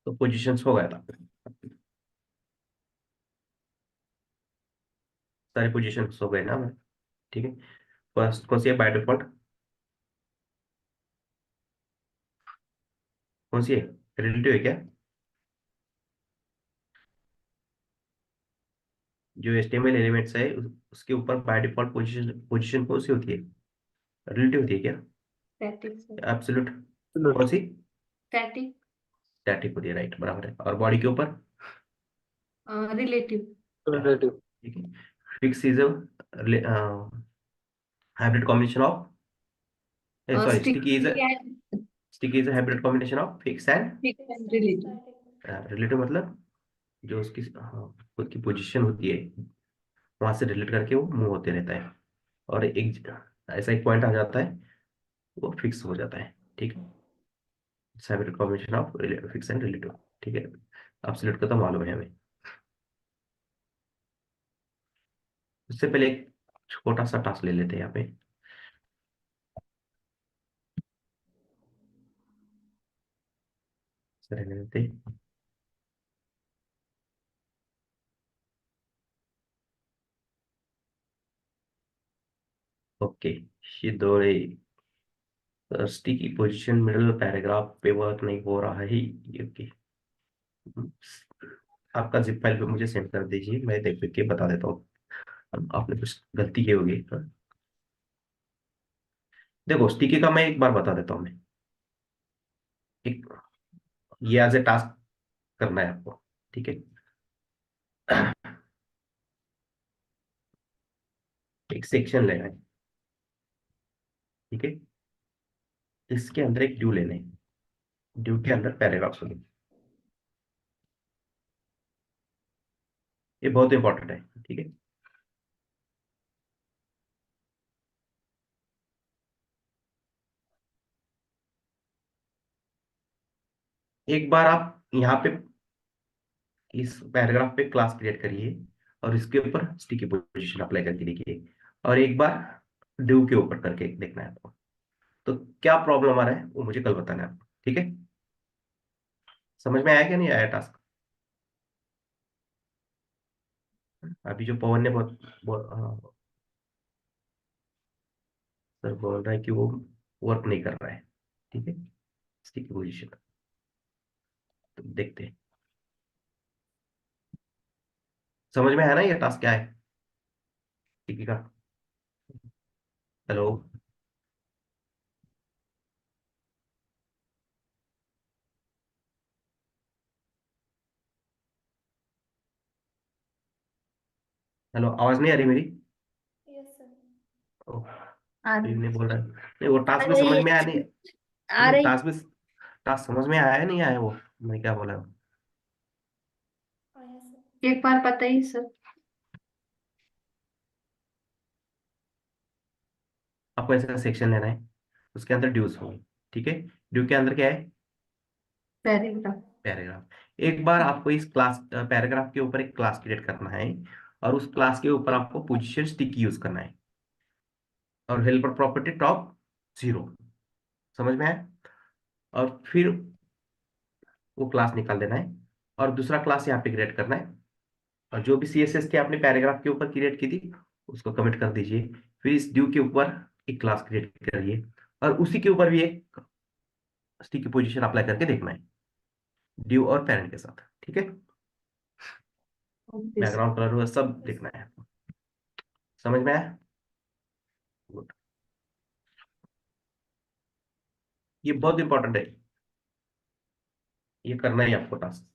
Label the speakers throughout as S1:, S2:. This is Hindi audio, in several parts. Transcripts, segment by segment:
S1: तो पोजीशंस हो गया था, सारे पोजीशंस हो गए ना मैं। ठीक है। फर्स्ट कौन सी है बाय डिफॉल्ट? कौन सी है? रिलेटिव है क्या? जो एचटीएमएल एलिमेंट्स है उसके ऊपर बाय डिफॉल्ट पोजीशन पोजीशन कौन सी होती है? रिलेटिव होती है क्या?
S2: Static sir.
S1: एब्सोल्यूट? कौन
S3: एब्सोल्यूट।
S1: सी?
S2: स्टैटिक।
S1: स्टैटिक होती है, राइट, बराबर है। और बॉडी के ऊपर?
S2: रिलेटिव।
S3: रिलेटिव।
S1: ठीक है। Fix is hybrid combination of, sorry, sticky is,
S2: sticky and
S1: sticky is hybrid combination of fix and
S2: fix and relative.
S1: Relative. मतलब जो उसकी खुद की पोजीशन होती है वहां से रिलेट करके वो मूव होते रहता है, और एक ऐसा एक पॉइंट आ जाता है वो फिक्स हो जाता है। ठीक है। Hybrid combination of fix and relative. ठीक है। एब्सोल्यूट का तो मालूम है हमें। उससे पहले एक छोटा सा टास्क ले लेते हैं यहाँ पे। सर ले लेते हैं। ओके। शिदोरे स्टिकी की पोजीशन मिडल पैराग्राफ पे वर्क नहीं हो रहा है। ओके। आपका जिप फाइल पे मुझे सेंड कर दीजिए, मैं देख देख के बता देता हूँ। आपने कुछ गलती की होगी, हाँ। देखो स्टिकी का मैं एक बार बता देता हूँ मैं। एक, ये एज ए टास्क करना है आपको। ठीक है। एक सेक्शन लेना है। ठीक है। इसके अंदर एक ड्यू लेना है। ड्यू के अंदर पैराग्राफ सुनिए। ये बहुत इंपॉर्टेंट है। ठीक है। एक बार आप यहाँ पे इस पैराग्राफ पे क्लास क्रिएट करिए और इसके ऊपर स्टिकी पोजीशन अप्लाई करके देखिए, और एक बार ड्यू के ऊपर करके देखना है आपको। तो क्या प्रॉब्लम आ रहा है वो मुझे कल बताना है आपको। ठीक है। समझ में आया क्या नहीं आया टास्क? अभी जो पवन ने हाँ, सर बोल रहा है कि वो वर्क नहीं कर रहा है। ठीक है। स्टिकी पोजीशन, तो देखते हैं। समझ में आया ना ये टास्क क्या है स्टिकी का? हेलो? हेलो, आवाज नहीं आ रही मेरी?
S4: Yes sir.
S1: ओह,
S2: आ
S1: तो ये
S2: रही
S1: नहीं बोल रहा है। नहीं, वो
S2: आ
S1: टास्क भी
S2: रही
S1: समझ
S2: है।
S1: में आया नहीं?
S2: आ
S1: नहीं,
S2: रही।
S1: टास्क समझ में आया है नहीं आया वो? मैं क्या बोला?
S4: आया सर।
S2: एक बार बताइए सर।
S1: आपको ऐसा सेक्शन लेना है, उसके अंदर ड्यूज होंगे। ठीक है। ड्यू के अंदर क्या है?
S2: पैराग्राफ।
S1: पैराग्राफ। एक बार आपको इस क्लास पैराग्राफ के ऊपर एक क्लास क्रिएट करना है, और उस क्लास के ऊपर आपको पोजीशन स्टिक यूज करना है, और हेल्पर प्रॉपर्टी टॉप जीरो। समझ में आया? और फिर वो क्लास निकाल देना है, और दूसरा क्लास यहाँ पे क्रिएट करना है, और जो भी सीएसएस थी आपने पैराग्राफ के ऊपर क्रिएट की थी उसको कमिट कर दीजिए। फिर इस ड्यू के ऊपर एक क्लास क्रिएट करिए, और उसी के ऊपर भी एक स्टिकी पोजीशन अप्लाई करके देखना है, ड्यू और पेरेंट के साथ। ठीक है।
S2: Okay sir.
S1: बैकग्राउंड कलर वो सब देखना है। समझ में आया? गुड। ये बहुत इंपॉर्टेंट है, ये करना ही आपको टास्क।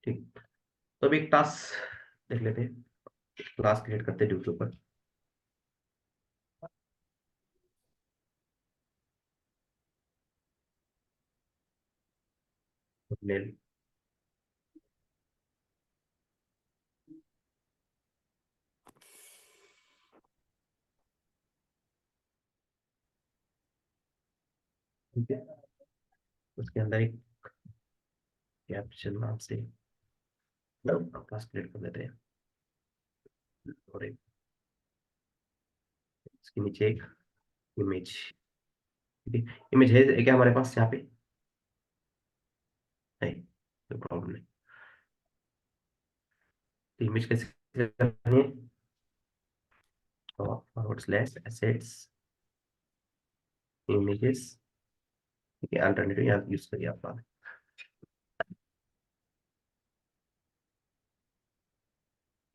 S1: ठीक। तो अभी एक टास्क देख लेते हैं। क्लास क्रिएट करते हैं ड्यू के ऊपर। मेल ठीक है, उसके अंदर एक कैप्शन नाम से क्लास क्रिएट कर देते हैं, और एक इसके नीचे एक इमेज। ठीक है, इमेज है क्या हमारे पास यहाँ पे? नहीं, कोई प्रॉब्लम नहीं। तो इमेज कैसे करनी है? फॉरवर्ड स्लैश एसेट्स इमेजेस, ठीक है, अल्टरनेटिव यहाँ यूज करिए आप।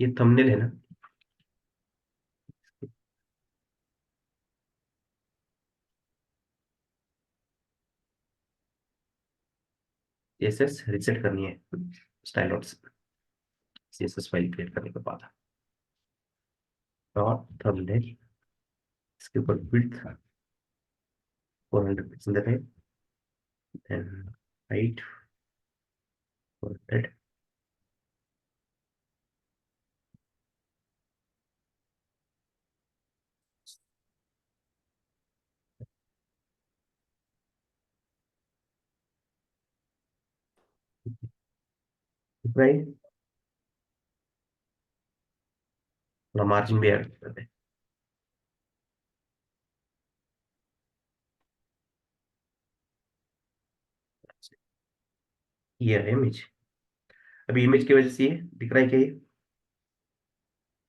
S1: ये थंबनेल है ना? CSS रिसेट करनी है, style dot CSS file create करने के बाद डॉट थंबनेल, इसके ऊपर विड्थ 400 पिक्सल देते हैं, देन हाइट 400, प्राइस थोड़ा मार्जिन भी ऐड करते हैं। ये है इमेज। अभी इमेज की वजह से ये दिख रहा है क्या? ये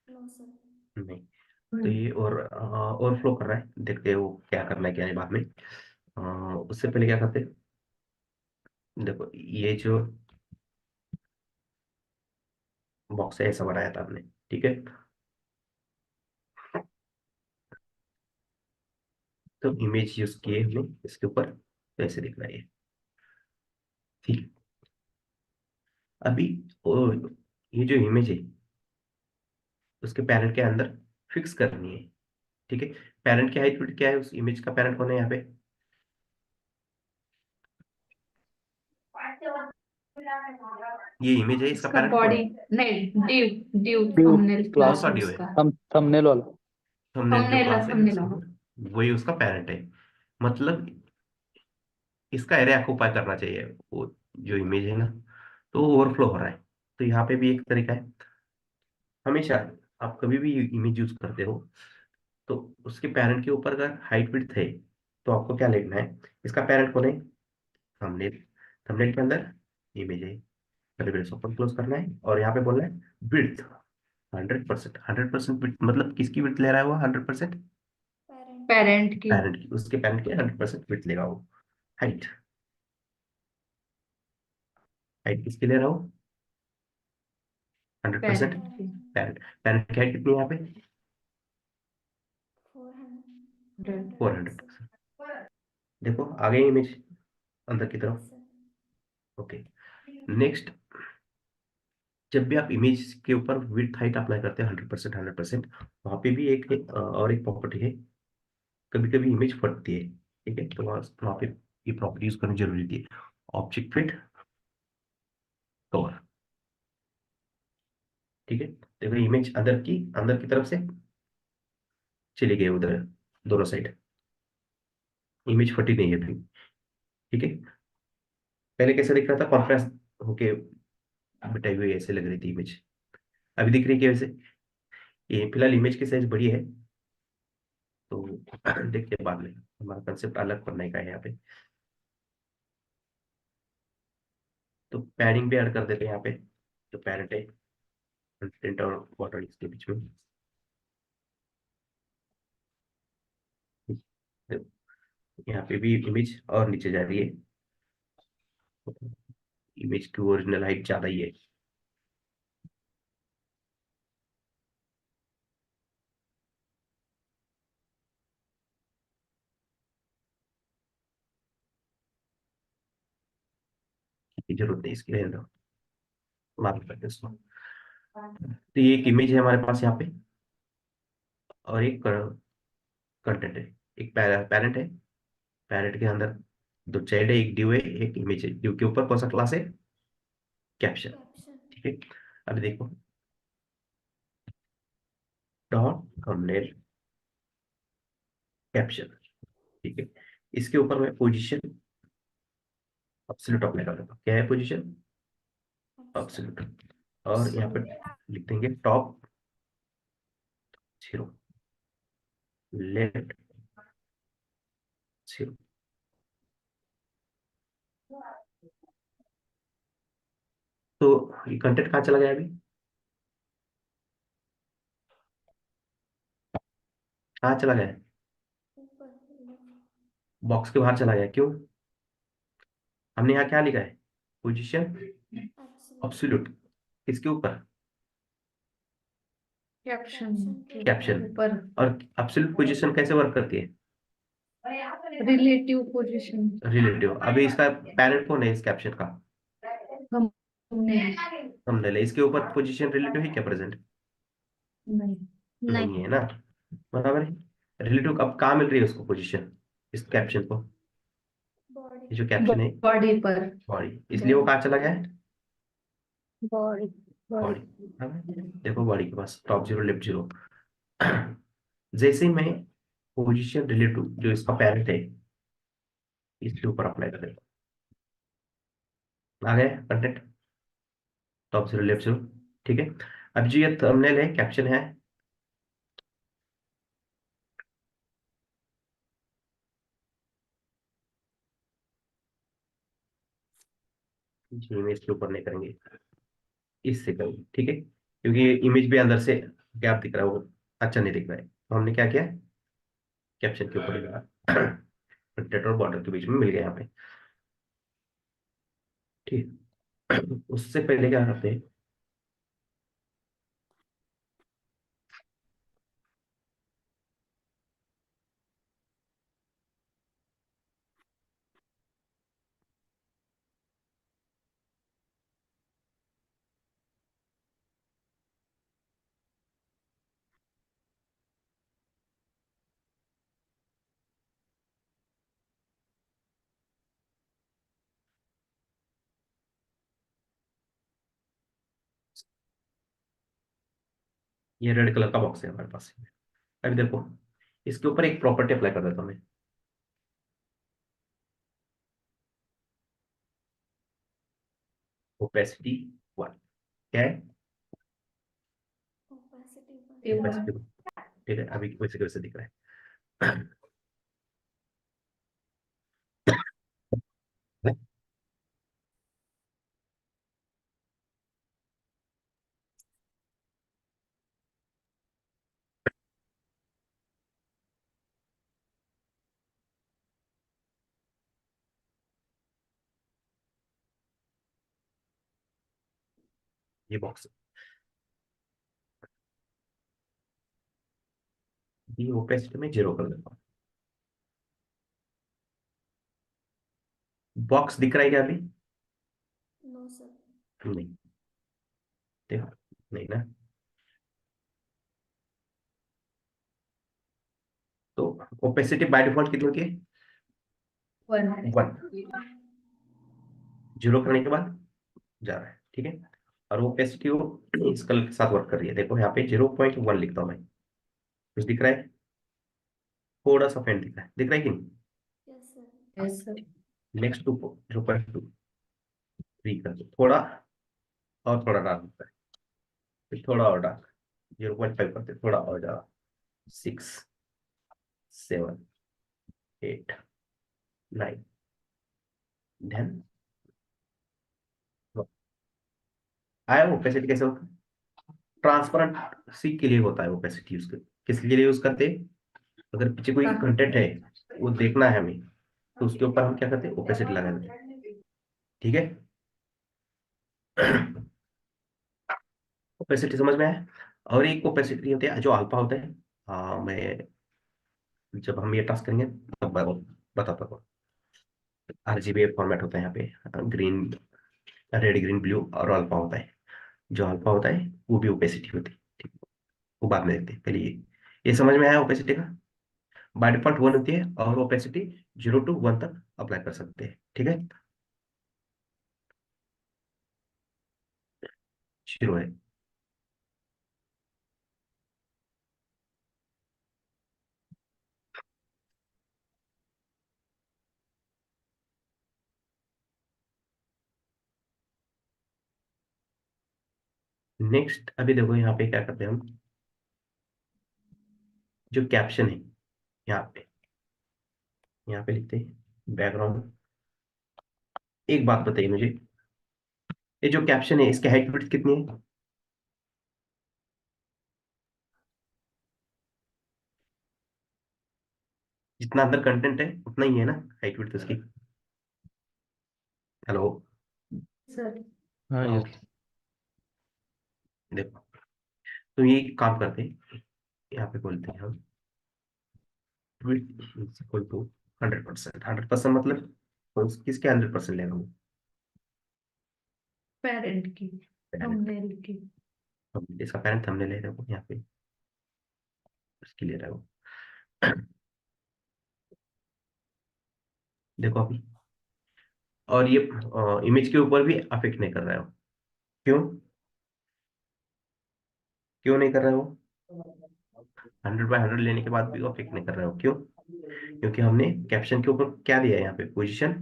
S3: नो सर।
S1: नहीं। तो ये और ओवरफ्लो कर रहा है, देखते हैं वो क्या करना है क्या नहीं बाद में। उससे पहले क्या करते हैं, देखो ये जो बॉक्स है ऐसा बनाया था हमने, ठीक है। तो इमेज यूज किए हमने इसके ऊपर, तो ऐसे दिख रहा है ये। ठीक। अभी ये जो इमेज है उसके पैरेंट के अंदर फिक्स करनी है, ठीक है। पैरेंट की हाइट क्या है, उस इमेज का पैरेंट कौन है यहाँ पे? ये इमेज है, इसका
S2: इसका
S1: पैरेंट कौन
S2: बॉडी,
S1: है?
S2: नहीं, डिव डिव
S4: व्यू
S2: थंबनेल
S1: कौन
S2: क्लास
S1: सा
S2: है
S1: ड्यू है?
S2: उसका।
S4: थंबनेल वाला।
S1: थंबनेल जो
S2: थंबनेल,
S1: क्लास है
S2: थंबनेल
S1: उसके
S2: होगा।
S1: अंदर, वही उसका पैरेंट है। मतलब इसका एरे ऑक्यूपाई करना चाहिए वो जो इमेज है ना, तो ओवरफ्लो हो रहा है। तो यहाँ पे भी एक तरीका है, हमेशा आप कभी भी इमेज यूज करते हो तो उसके पैरेंट के ऊपर अगर हाइट विड्थ है तो आपको क्या लिखना है, इसका पैरेंट कौन है? थंबनेल। थंबनेल के अंदर इमेज है, कभी ब्रेस ओपन क्लोज करना है, और यहाँ पे बोलना है विड्थ 100%। 100% विड्थ मतलब किसकी विड्थ ले रहा है वो 100%?
S3: पेरेंट की।
S2: पेरेंट की।
S1: पैरेंट की, उसके पैरेंट की 100% विड्थ लेगा वो। हाइट, हाइट किसकी ले रहा हो? 100%।
S2: पेरेंट की।
S1: पैरेंट, पैरेंट की हाइट कितनी है यहाँ पे?
S3: 400
S1: 400।
S3: पिक्सल।
S1: देखो आ गई इमेज अंदर की
S3: यस
S1: तरफ।
S3: सर।
S1: ओके, नेक्स्ट, जब भी आप इमेज के ऊपर विड्थ हाइट अप्लाई करते हैं 100%, 100%, वहाँ पे भी एक और एक प्रॉपर्टी है, कभी कभी इमेज फटती है, ठीक है। तो वहाँ पे ये प्रॉपर्टी यूज करनी जरूरी थी। ऑब्जेक्ट फिट कवर, ठीक है। देखो इमेज अंदर की तरफ से चली गई उधर, दोनों साइड, इमेज फटी नहीं है अभी, ठीक है। पहले कैसे दिख रहा था, कॉन्ट्रास्ट होके मिटाई हुई ऐसे लग रही थी इमेज, अभी दिख रही है कैसे? ये फिलहाल इमेज की साइज बड़ी है, तो देखते हैं बाद में, हमारा कंसेप्ट अलग करने का है यहाँ पे। तो पैडिंग भी ऐड कर देते हैं यहाँ पे, जो पैरेंट है कंटेंट और बॉटल इसके बीच में। यहाँ पे भी इमेज और नीचे जा रही है, इमेज की ओरिजिनल हाइट ज्यादा ही है। की जरूरत नहीं इसकी, रहने दो, मालूम करते हैं इसको। तो ये एक इमेज है हमारे पास यहाँ पे, और एक कंटेंट है, एक पैरेंट है, पैरेंट के अंदर दो चाइल्ड है, एक ड्यू है, एक इमेज है। ड्यू के ऊपर कौन सा क्लास है? Caption,
S3: caption.
S1: ठीक है। अभी देखो डॉट थंबनेल कैप्शन, ठीक है। इसके ऊपर मैं पोजीशन एब्सोल्यूट अप्लाई कर देता हूँ। क्या है पोजीशन एब्सोल्यूट, और यहाँ पे लिख देंगे टॉप 0, लेफ्ट 0। तो ये कंटेंट कहाँ चला गया अभी, कहाँ चला गया,
S3: ऊपर left,
S1: बॉक्स के बाहर चला गया, क्यों, हमने यहाँ क्या लिखा है, पोजीशन
S3: absolute,
S1: एब्सोल्यूट, किसके ऊपर,
S2: कैप्शन के
S1: कैप्शन।
S2: ऊपर,
S1: और एब्सोल्यूट पोजीशन कैसे वर्क करती है,
S2: रिलेटिव पोजीशन।
S1: रिलेटिव। अभी इसका पेरेंट कौन है इस कैप्शन का,
S2: हमने
S1: थंबनेल है, इसके ऊपर पोजीशन रिलेटिव है क्या प्रेजेंट,
S2: नहीं
S1: नहीं है ना, बराबर है। रिलेटिव अब कहाँ मिल रही है उसको पोजीशन, इस कैप्शन को,
S3: body,
S1: ये जो कैप्शन है
S2: बॉडी पर,
S1: बॉडी, इसलिए वो कहाँ चला गया है,
S2: बॉडी
S1: बॉडी।
S2: बॉडी
S1: देखो बॉडी के पास टॉप 0 लेफ्ट 0। जैसे ही मैं पोजीशन रिलेटिव जो इसका पेरेंट है इसके ऊपर अप्लाई कर देता हूँ, आ गया कंटेंट टॉप 0 लेफ्ट 0। ठीक है, अब जो ये थंबनेल है कैप्शन है, इमेज के ऊपर नहीं करेंगे, इससे करेंगे, ठीक है, क्योंकि इमेज भी अंदर से गैप दिख रहा है, वो अच्छा नहीं दिख रहा है, तो हमने क्या किया, कैप्शन के ऊपर ही लगा। कंटेंट और बॉर्डर के बीच में मिल गया यहाँ पे, ठीक। उससे पहले क्या करते हैं, ये रेड कलर का बॉक्स है हमारे पास। अभी देखो इसके ऊपर एक प्रॉपर्टी अप्लाई कर देता हूँ मैं, ओपेसिटी 1, क्या है,
S3: opacity 1,
S1: ओपेसिटी 1, ठीक है, अभी वैसे के वैसे दिख रहा है। ये बॉक्स, ये ओपेसिटी में 0 कर देता हूँ। बॉक्स दिख रहा है क्या अभी,
S3: no sir,
S1: नहीं, देखो नहीं ना, तो ओपेसिटी बाय डिफॉल्ट कितनी होती है,
S2: वन
S1: 1, 0 करने के बाद जा रहा है, ठीक है। और वो ओपेसिटी वो इस कलर के साथ वर्क कर रही है, देखो यहाँ पे 0.1 लिखता हूँ मैं, कुछ दिख रहा है, थोड़ा सा फेंट दिख रहा है कि नहीं,
S3: yes sir,
S2: yes sir,
S1: next to 0.2 3 कर दो, थोड़ा और थोड़ा डार्क दिखता है, फिर थोड़ा और डार्क, 0.5 करते थोड़ा और ज्यादा, 6 7 8 9 10। आया ओपेसिटी कैसे होता है, ट्रांसपेरेंसी के लिए होता है ओपेसिटी, यूज कर किस लिए यूज करते हैं, अगर पीछे कोई कंटेंट है वो देखना है हमें, तो उसके ऊपर हम क्या करते हैं, ओपेसिटी लगा देते हैं, ठीक है। ओपेसिटी समझ में आया। और एक ओपेसिटी होती है जो अल्फा होता है, मैं जब हम ये टास्क करेंगे तब बताता हूँ। आरजीबी फॉर्मेट होता है यहाँ पे, ग्रीन रेड ग्रीन ब्लू और अल्फा होता है, जो अल्फा होता है वो भी ओपेसिटी होती है, ठीक है? वो बाद में देखते हैं, पहले ये समझ में आया ओपेसिटी का, बाय डिफॉल्ट 1 होती है और ओपेसिटी 0 to 1 तक अप्लाई कर सकते हैं, ठीक है, 0 है। नेक्स्ट अभी देखो यहाँ पे क्या करते हैं हम, जो कैप्शन है यहाँ पे, यहाँ पे लिखते हैं बैकग्राउंड। एक बात बताइए मुझे, ये जो कैप्शन है इसकी हाइट विड्थ कितनी है? जितना अंदर कंटेंट है उतना ही है ना हाइट विड्थ उसकी? हेलो।
S2: सर।
S4: हाँ
S1: हाँ,
S4: यस।
S1: देखो, तो ये काम करते हैं, यहाँ पे बोलते हैं हम विड्थ इक्वल टू 100%। 100% मतलब किसके 100% लेगा वो?
S2: पेरेंट की,
S1: पेरेंट।
S2: थंबनेल की।
S1: इसका पेरेंट हमने ले रहा है वो यहाँ पे, उसकी ले रहा है वो। देखो अभी, और ये इमेज के ऊपर भी अफेक्ट नहीं कर रहा है वो। क्यों? क्यों नहीं कर रहा है वो? 100/100 लेने के बाद भी वो अफेक्ट नहीं कर रहा है वो, क्यों? क्योंकि हमने कैप्शन के ऊपर क्या दिया है यहाँ पे, पोजीशन।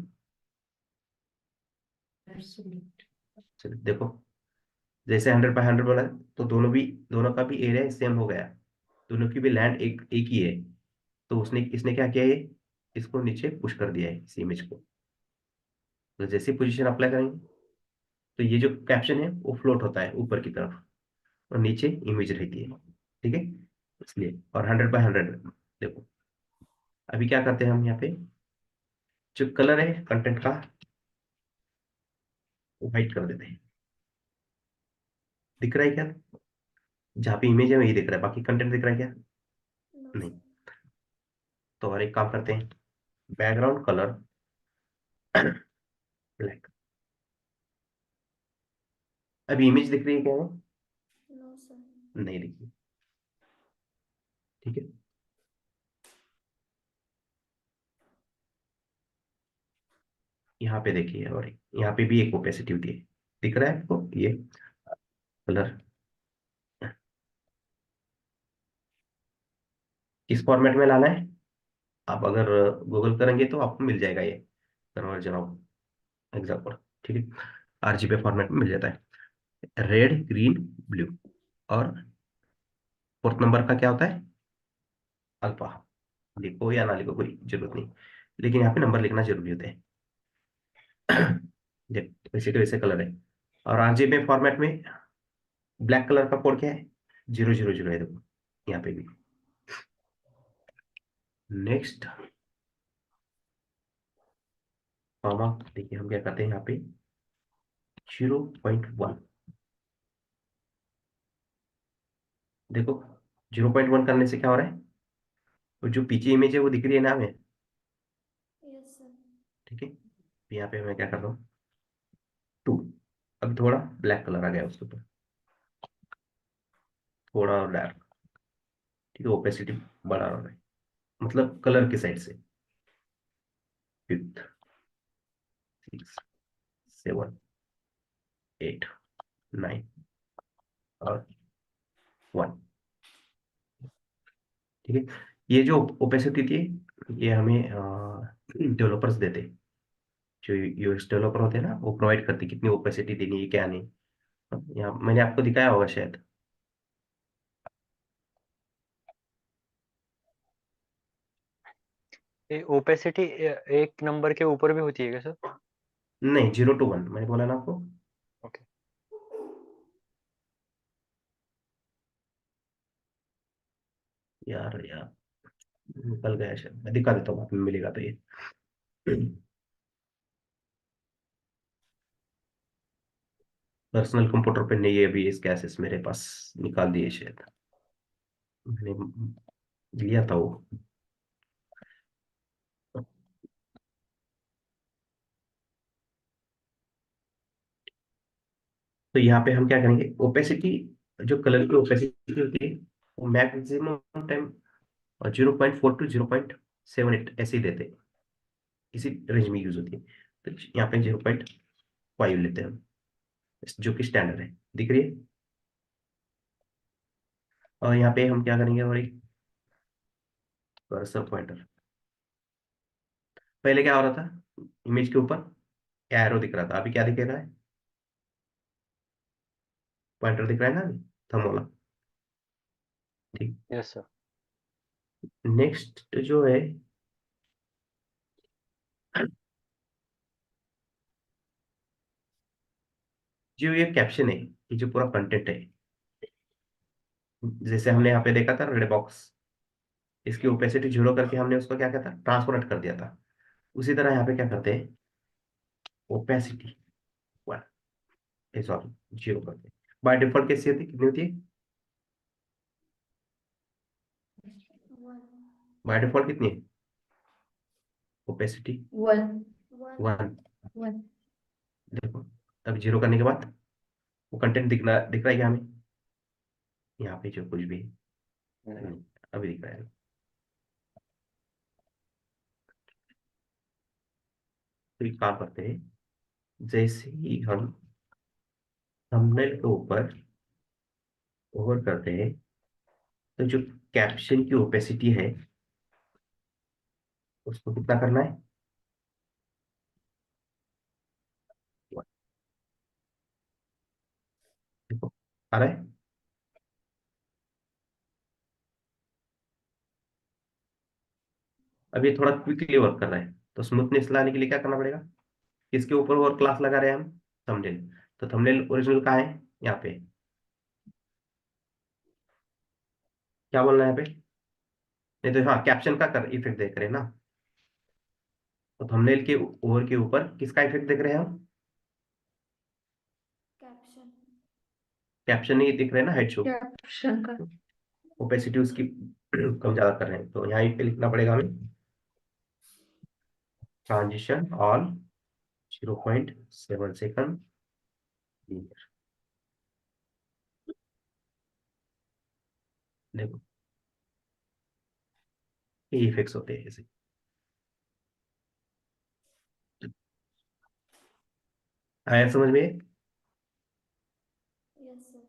S2: एब्सोल्यूट।
S1: देखो, जैसे 100/100 बोला है, तो दोनों का भी एरिया सेम हो गया, दोनों की भी लैंड एक एक ही है। तो उसने इसने क्या किया, ये इसको नीचे पुश कर दिया है इस इमेज को। तो जैसे पोजीशन अप्लाई करेंगे, तो ये जो कैप्शन है वो फ्लोट होता है ऊपर की तरफ, और नीचे इमेज रहती है। ठीक है, इसलिए। और 100/100 देखो, अभी क्या करते हैं हम यहाँ पे, जो कलर है कंटेंट का वो व्हाइट कर देते हैं। दिख रहा है क्या? जहाँ पे इमेज है वही दिख रहा है, बाकी कंटेंट दिख रहा है क्या?
S3: नो
S1: नहीं।
S3: सर।
S1: तो और एक काम करते हैं, बैकग्राउंड कलर ब्लैक। अभी इमेज दिख रही है क्या वो?
S3: No sir.
S1: नहीं दिख रही। ठीक है, यहाँ पे देखिए, और यहाँ पे भी एक ओपेसिटी होती है, दिख रहा है आपको ये कलर? किस फॉर्मेट में लाना है? आप अगर गूगल करेंगे तो आपको मिल जाएगा ये कन्वर्जन ऑफ एग्जाम्पल। ठीक है, आरजीबी फॉर्मेट में मिल जाता है, रेड ग्रीन ब्लू। और फोर्थ नंबर का क्या होता है? अल्फा। लिखो या ना लिखो कोई जरूरत नहीं, लेकिन यहाँ पे नंबर लिखना जरूरी होता है। वैसे के वैसे कलर है। और आरजीबी फॉर्मेट में ब्लैक कलर का कोड क्या है? 000 है, देखो यहाँ पे भी। नेक्स्ट कॉमा, देखिए हम क्या करते हैं यहाँ पे 0.1। देखो, 0.1 करने से क्या हो रहा है, वो जो पीछे इमेज है वो दिख रही है ना हमें?
S3: Yes sir.
S1: ठीक है, यहाँ पे मैं क्या कर रहा हूँ 2। अब थोड़ा ब्लैक कलर आ गया उसके ऊपर, थोड़ा और डार्क। ठीक है, ओपेसिटी बढ़ा रहा है, मतलब कलर की साइड से। 5, 6, 7, 8, 9 और 1। ठीक है, ये जो ओपेसिटी थी ये हमें डेवलपर्स देते हैं। जो यूएक्स डेवलपर होते हैं ना, वो प्रोवाइड करते हैं कितनी ओपेसिटी देनी है क्या नहीं। यहाँ मैंने आपको दिखाया होगा शायद।
S4: ये ओपेसिटी एक नंबर के ऊपर भी होती है क्या सर?
S1: नहीं, 0 to 1 मैंने बोला ना आपको।
S4: ओके।
S1: यार यार, निकल गया शायद, मैं दिखा देता हूँ, आपको मिलेगा तो ये। पर्सनल कंप्यूटर पे नहीं है अभी इसके एसेस मेरे पास, निकाल दिए शायद, मैंने लिया था वो। तो यहाँ पे हम क्या करेंगे, ओपेसिटी, जो कलर की ओपेसिटी होती है वो मैक्सिमम टाइम 0.4 to 0.78 ऐसे ही देते हैं, इसी रेंज में यूज होती है। तो यहाँ पे 0.5 लेते हैं हम, जो कि स्टैंडर्ड है, दिख रही है। और यहाँ पे हम क्या करेंगे, और एक कर्सर पॉइंटर। पहले क्या हो रहा था, इमेज के ऊपर एरो दिख रहा था, अभी क्या दिख रहा है? पॉइंटर दिख रहा है ना, थंब वाला। ठीक।
S4: Yes sir.
S1: नेक्स्ट जो है, जो ये कैप्शन है, ये जो पूरा कंटेंट है, जैसे हमने यहाँ पे देखा था रेड बॉक्स, इसकी ओपेसिटी 0 करके हमने उसको क्या कहता, ट्रांसपेरेंट कर दिया था। उसी तरह यहाँ पे क्या करते हैं, ओपेसिटी 1, सॉरी 0 करते हैं। बाय डिफॉल्ट कैसी होती, कितनी होती है?
S3: One.
S1: बाय डिफॉल्ट कितनी है ओपेसिटी?
S2: वन
S1: 1।
S2: वन
S1: देखो, अब 0 करने के बाद वो कंटेंट दिख रहा है क्या हमें? यहाँ पे जो कुछ भी है,
S4: नहीं।
S1: नहीं, अभी दिख रहा है। तो एक काम करते हैं, जैसे ही हम थंबनेल के ऊपर ओवर करते हैं, तो जो कैप्शन की ओपेसिटी है उसको कितना करना है? देखो, आ रहा है। अब ये थोड़ा क्विकली वर्क कर रहा है, तो स्मूथनेस लाने के लिए क्या करना पड़ेगा? किसके ऊपर और क्लास लगा रहे हैं हम? थंबनेल। तो थंबनेल ओरिजिनल कहाँ है? यहाँ पे। क्या बोलना है यहाँ पे? नहीं तो हाँ, कैप्शन का कर इफेक्ट देख रहे हैं ना, तो थंबनेल के ओवर के ऊपर किसका इफेक्ट देख रहे हैं हम?
S3: Caption.
S1: कैप्शन नहीं दिख रहे हैं ना, हेड शो।
S2: कैप्शन का
S1: ओपेसिटी उसकी कम ज्यादा कर रहे हैं, तो यहाँ पे लिखना पड़ेगा हमें, ट्रांजिशन ऑल 0.7 सेकंड। देखो, ये इफेक्ट्स होते हैं ऐसे। आया समझ में?
S3: Yes, sir.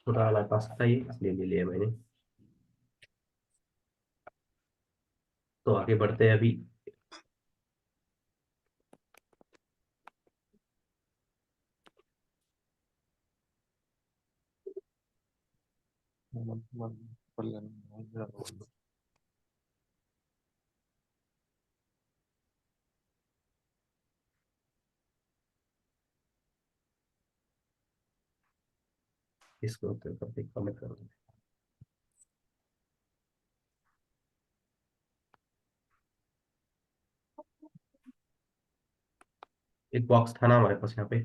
S1: छोटा वाला पास था ये, इसलिए ले लिया मैंने। तो आगे बढ़ते हैं अभी। इसको तो करते कमेंट कर दो। एक बॉक्स था ना हमारे पास यहाँ पे,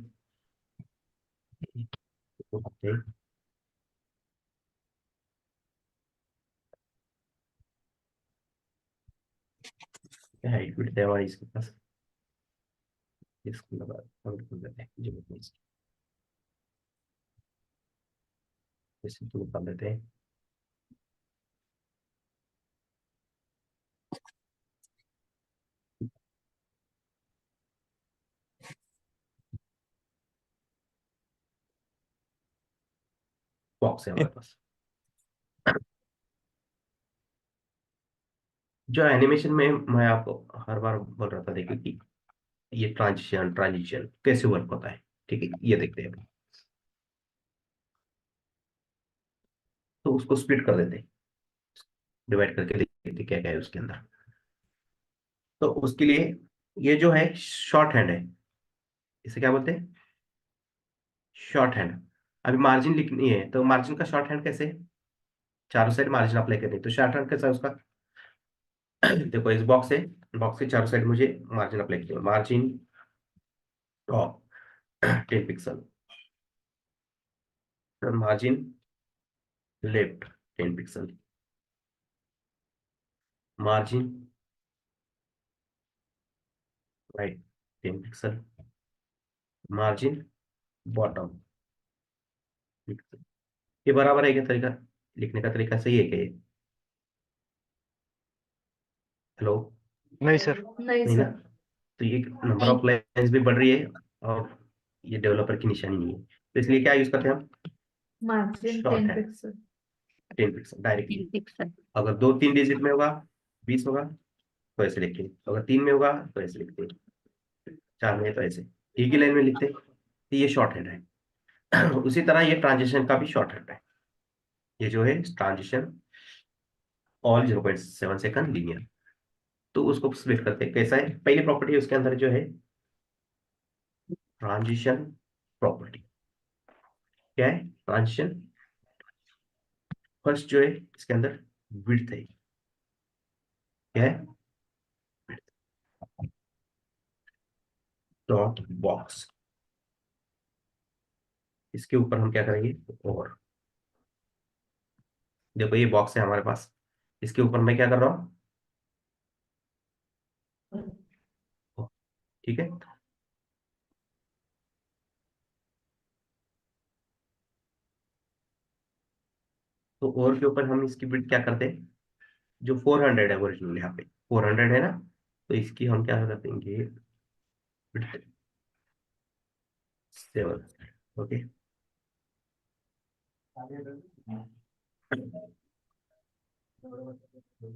S1: इसको करते हैं। क्या है इक्विटी है हमारी इसके पास, इसको लगा कमेंट कर देते हैं, जरूरत नहीं इसकी। इसे तो निकाल देते हैं। बॉक्स है हमारे पास। जो एनिमेशन में मैं आपको हर बार बोल रहा था, देखिए कि ये ट्रांजिशन ट्रांजिशन कैसे वर्क होता है। ठीक है, ये देखते हैं अभी। तो उसको स्प्लिट कर देते हैं, डिवाइड करके देखते हैं क्या क्या है उसके अंदर। तो उसके लिए ये जो है शॉर्ट हैंड है, इसे क्या बोलते हैं? Short hand. अभी मार्जिन लिखनी है, तो मार्जिन का शॉर्ट हैंड कैसे? चारों साइड मार्जिन अप्लाई करनी है, तो शॉर्ट हैंड कैसा है उसका? देखो, इस बॉक्स है, बॉक्स के चारों साइड मुझे मार्जिन अप्लाई किया, margin top 10 pixel, margin left 10 pixel, margin right 10 pixel, margin bottom. ये बराबर है क्या तरीका? लिखने का तरीका सही है क्या ये? हेलो?
S4: नहीं सर।
S2: नहीं
S1: नहीं ना?
S2: सर
S1: तो ये नंबर
S2: नहीं
S1: ऑफ लाइन्स भी बढ़ रही है, और ये डेवलपर की निशानी नहीं है, तो इसलिए क्या यूज करते हैं हम?
S2: Margin
S1: short
S2: 10
S1: hand
S2: pixel
S1: 10 pixel directly.
S2: 10 pixel
S1: अगर 2 3 डिजिट में होगा, 20 होगा, तो ऐसे लिखते हैं। अगर 3 में होगा तो ऐसे लिखते हैं, 4 में है तो ऐसे, एक ही लाइन में लिखते हैं। तो ये शॉर्ट हैंड है। उसी तरह ये ट्रांजिशन का भी शॉर्टकट है। ये जो है ट्रांजिशन ऑल 0.7 सेकंड लीनियर। तो उसको स्प्लिट करते हैं। कैसा है, पहली प्रॉपर्टी उसके अंदर जो है ट्रांजिशन प्रॉपर्टी। क्या है ट्रांजिशन? फर्स्ट जो है इसके अंदर विड्थ है। क्या है? Dot box. इसके ऊपर हम क्या करेंगे? और देखो ये बॉक्स है हमारे पास, इसके ऊपर मैं क्या कर रहा हूँ? ठीक है। तो और के ऊपर हम इसकी विड्थ क्या करते हैं? जो 400 है ओरिजिनल, यहाँ पे 400 है ना, तो इसकी हम क्या कर देंगे? विड्थ 7। ओके।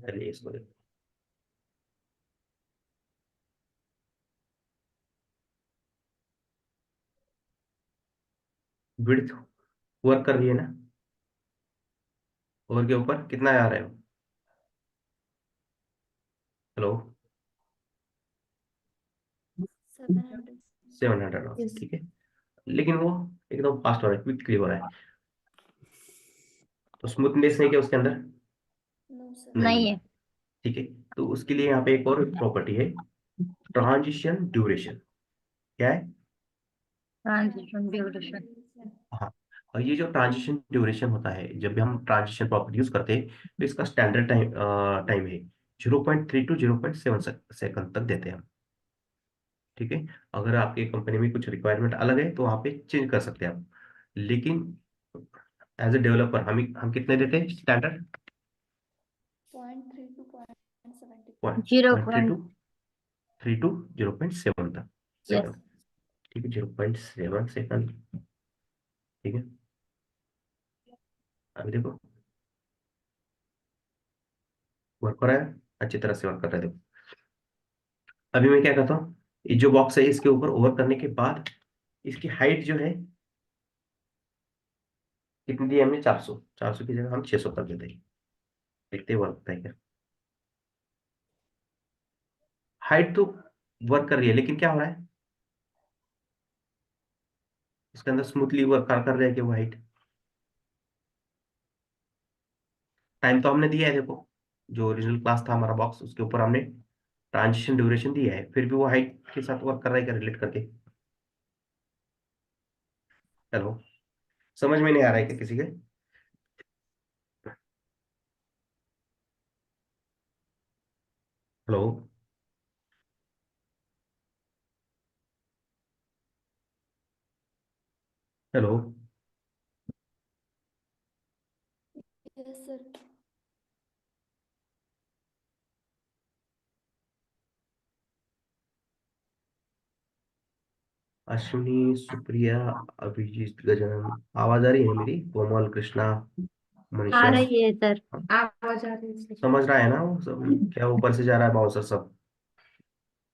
S1: चलिए इसको देखो। विड्थ वर्क कर रही है ना? और के ऊपर कितना आ रहा है? हेलो?
S3: 700.
S1: 700।
S2: Yes.
S1: ठीक है। लेकिन वो एकदम फास्ट हो रहा है, क्विकली हो रहा है, तो स्मूथनेस है क्या उसके अंदर?
S3: No, sir.
S1: नहीं
S2: नहीं
S1: है।
S2: है।
S1: ठीक है। तो उसके लिए यहाँ पे एक और प्रॉपर्टी है, ट्रांजिशन ड्यूरेशन। क्या है?
S2: Transition duration.
S1: हाँ। और ये जो ट्रांजिशन ड्यूरेशन होता है, जब भी हम ट्रांजिशन प्रॉपर्टी यूज करते हैं, तो इसका स्टैंडर्ड टाइम टाइम है 0.3 टू 0.7 सेकंड तक देते हैं हम। ठीक है। अगर आपकी कंपनी में कुछ रिक्वायरमेंट अलग है तो वहाँ पे चेंज कर सकते हैं आप, लेकिन एज ए डेवलपर हम कितने देते हैं standard?
S3: 0.3 to 0.70.
S1: Point
S2: zero
S1: point
S2: point
S1: 3 to 0.7 तक
S2: यस।
S1: सेकंड। ठीक है, 0.7 सेकंड। ठीक है। अभी देखो वर्क हो रहा है, अच्छी तरह से वर्क कर रहा है। देखो अभी मैं क्या करता हूँ, ये जो बॉक्स है इसके ऊपर ओवर करने के बाद इसकी हाइट जो है कितनी दी है हमने? 400। 400 की जगह हम 600 कर देते हैं। देखते हैं वर्क होता है क्या। हाइट तो वर्क कर रही है, लेकिन क्या हो रहा है इसके अंदर? स्मूथली वर्क कर रहा है कि वो हाइट? टाइम तो हमने दिया है देखो, जो ओरिजिनल क्लास था हमारा बॉक्स, उसके ऊपर हमने ट्रांजिशन ड्यूरेशन दिया है, फिर भी वो हाइट के साथ वर्क कर रहा है क्या रिलेट करके? चलो, समझ में नहीं आ रहा है क्या किसी के? Hello? Hello?
S3: Yes, sir.
S1: Ashwini, Supriya, Abhijeet, Gajanan, आवाज आ रही है मेरी? कोमल, कृष्णा,
S2: आ
S1: मनीषा?
S2: रही है सर।
S1: हाँ,
S2: आवाज आ रही है सर।
S1: समझ रहा है ना वो सब? क्या ऊपर से जा रहा है बाउंसर सब?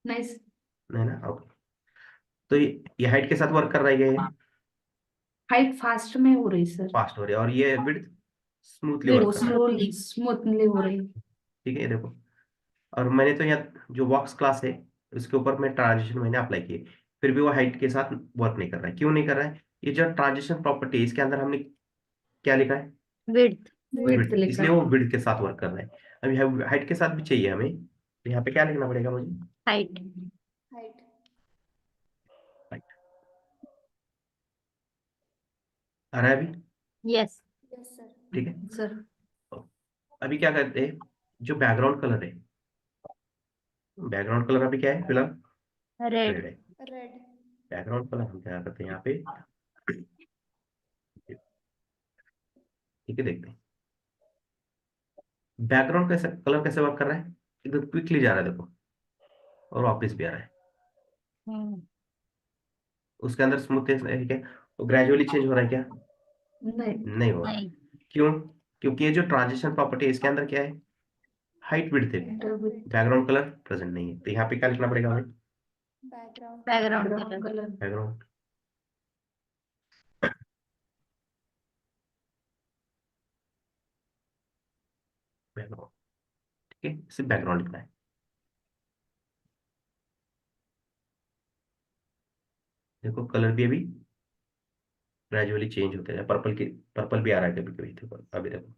S2: नहीं सर।
S1: नहीं ना? ओके। तो ये हाइट के साथ वर्क कर रहा है ये?
S2: हाइट फास्ट में हो रही सर।
S1: फास्ट हो रही है, और ये विड्थ स्मूथली
S2: वो
S1: वर्क कर रहा है।
S2: स्लोली स्मूथली हो रही।
S1: ठीक है, ये देखो। और मैंने तो यहाँ जो बॉक्स क्लास है उसके ऊपर मैं ट्रांजिशन मैंने अप्लाई किए, फिर भी वो हाइट के साथ वर्क नहीं कर रहा है। क्यों नहीं कर रहा है? ये जो ट्रांजिशन प्रॉपर्टी है इसके अंदर हमने क्या लिखा है?
S2: विड्थ। विड्थ
S1: विड्थ,
S2: लिखा
S1: इसलिए
S2: है।
S1: वो विड्थ के साथ वर्क कर रहा है। अभी हाइट के साथ भी चाहिए हमें, तो यहाँ पे क्या लिखना पड़ेगा मुझे?
S2: हाइट।
S3: Height.
S1: हाइट। आ रहा है अभी?
S2: Yes
S3: Yes, sir.
S1: ठीक है।
S2: सर।
S1: तो अभी क्या करते हैं, जो बैकग्राउंड कलर है, बैकग्राउंड कलर अभी क्या है फिलहाल?
S2: रेड।
S1: रेड है।
S3: Red.
S1: बैकग्राउंड कलर हम क्या करते हैं यहाँ पे? ठीक है, देखते हैं बैकग्राउंड कैसे कलर कैसे वर्क कर रहा है। एकदम क्विकली जा रहा है देखो, और वापस भी आ रहा है।
S2: हम्म।
S1: उसके अंदर स्मूथनेस है क्या? तो ग्रेजुअली चेंज हो रहा है क्या?
S2: नहीं
S1: नहीं हो रहा है।
S2: नहीं।
S1: क्यों? क्योंकि ये जो ट्रांजिशन प्रॉपर्टी है इसके अंदर क्या है? हाइट विड्थ है,
S2: विड्थ।
S1: बैकग्राउंड कलर प्रेजेंट नहीं है, तो यहाँ पे क्या लिखना पड़ेगा हमें?
S3: Background color.
S2: Background colour.
S1: Background. ठीक है, सिर्फ बैकग्राउंड लिखना है। देखो कलर भी अभी ग्रेजुअली चेंज होते जा पर्पल भी आ रहा है कभी कभी, देखो अभी देखो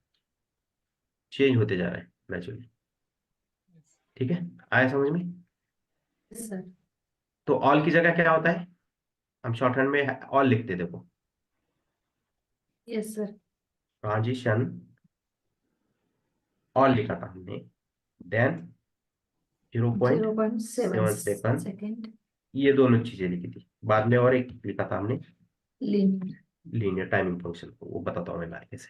S1: चेंज होते जा रहा है ग्रेजुअली। ठीक है, आया समझ में?
S2: Yes sir.
S1: तो ऑल की जगह क्या होता है, हम शॉर्ट हैंड में ऑल लिखते हैं, देखो
S2: यस सर।
S1: ट्रांजिशन ऑल लिखा था हमने, देन
S2: 0.7
S1: 0.7 सेकंड,
S2: सेकेंड।
S1: ये दोनों चीजें लिखी थी। बाद में और एक लिखा था हमने,
S2: लीनियर।
S1: लीनियर टाइमिंग फंक्शन, वो बताता हूँ मैं आगे से।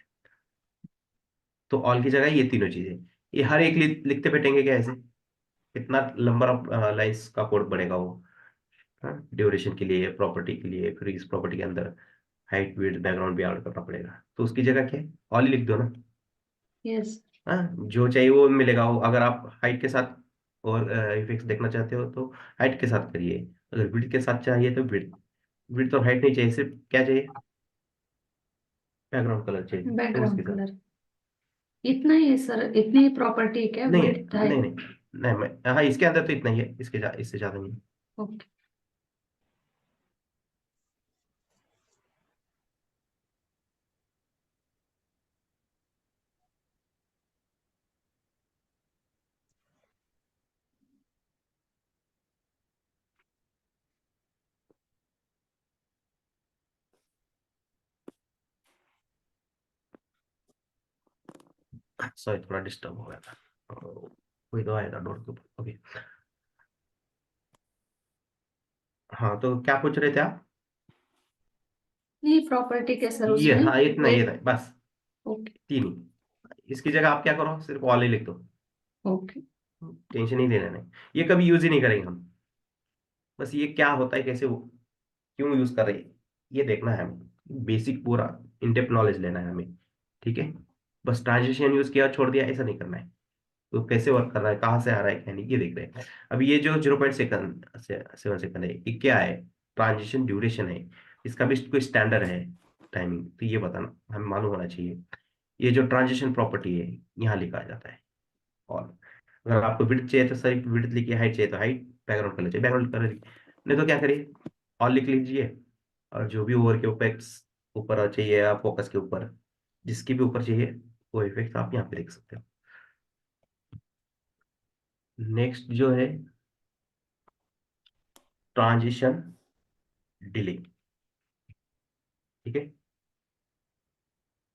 S1: तो ऑल की जगह ये तीनों चीजें, ये हर एक लिखते बैठेंगे क्या ऐसे, कितना नंबर ऑफ लाइंस का कोड बनेगा वो, ड्यूरेशन के लिए, प्रॉपर्टी के लिए, फिर इस प्रॉपर्टी के अंदर हाइट विड्थ बैकग्राउंड भी ऐड करना पड़ेगा, तो उसकी जगह क्या है, ऑल ही लिख दो ना।
S2: यस।
S1: हाँ, जो चाहिए वो मिलेगा। वो अगर आप हाइट के साथ और इफेक्ट्स देखना चाहते हो तो हाइट के साथ करिए, अगर विड्थ के साथ चाहिए तो विड्थ, विड्थ और हाइट नहीं चाहिए, सिर्फ क्या चाहिए, बैकग्राउंड कलर चाहिए, तो उसके
S2: बैकग्राउंड
S1: साथ।
S2: कलर इतना ही है सर, इतनी ही प्रॉपर्टी है क्या,
S1: नहीं है,
S2: विड्थ
S1: नहीं
S2: हाइट?
S1: नहीं, नहीं मैं, हाँ इसके अंदर तो इतना ही है, इससे ज्यादा नहीं है।
S2: ओके।
S1: सॉरी, थोड़ा डिस्टर्ब हो गया था, कोई तो आएगा डोर के ऊपर। ओके, हाँ तो क्या पूछ रहे थे आप?
S2: नहीं, प्रॉपर्टी के सर
S1: ये
S2: उसमें
S1: हाँ, इतना ये था
S2: विड्थ।
S1: बस,
S2: ओके।
S1: तीन ही। इसकी जगह आप क्या करो, सिर्फ ऑल ही लिख दो,
S2: ओके।
S1: टेंशन ही लेना नहीं। ये कभी यूज ही नहीं करेंगे हम, बस ये क्या होता है, कैसे क्यों यूज कर रहे हैं, ये देखना है हमें, बेसिक पूरा इनडेप्थ नॉलेज लेना है हमें। ठीक है, बस ट्रांजिशन यूज किया छोड़ दिया ऐसा नहीं करना है, तो कैसे वर्क कर रहा है, कहाँ से आ रहा है, क्या नहीं, ये देख रहे हैं। अब ये जो 0.7 सेकंड है, ये क्या है, ट्रांजिशन ड्यूरेशन है, इसका भी कोई स्टैंडर्ड है टाइमिंग, तो ये बताना हमें मालूम होना चाहिए। ये जो ट्रांजिशन प्रॉपर्टी है यहाँ लिखा जाता है। और अगर आपको विड्थ चाहिए तो सिर्फ विड्थ लिखिए, हाइट चाहिए तो हाइट, बैकग्राउंड कलर चाहिए बैकग्राउंड कलर, नहीं तो क्या करिए, ऑल लिख लीजिए। और जो भी ओवर के इफेक्ट्स ऊपर चाहिए या फोकस के ऊपर, जिसके भी ऊपर चाहिए वो इफेक्ट आप यहाँ पे देख सकते हो। नेक्स्ट जो है ट्रांजिशन डिले। ठीक है,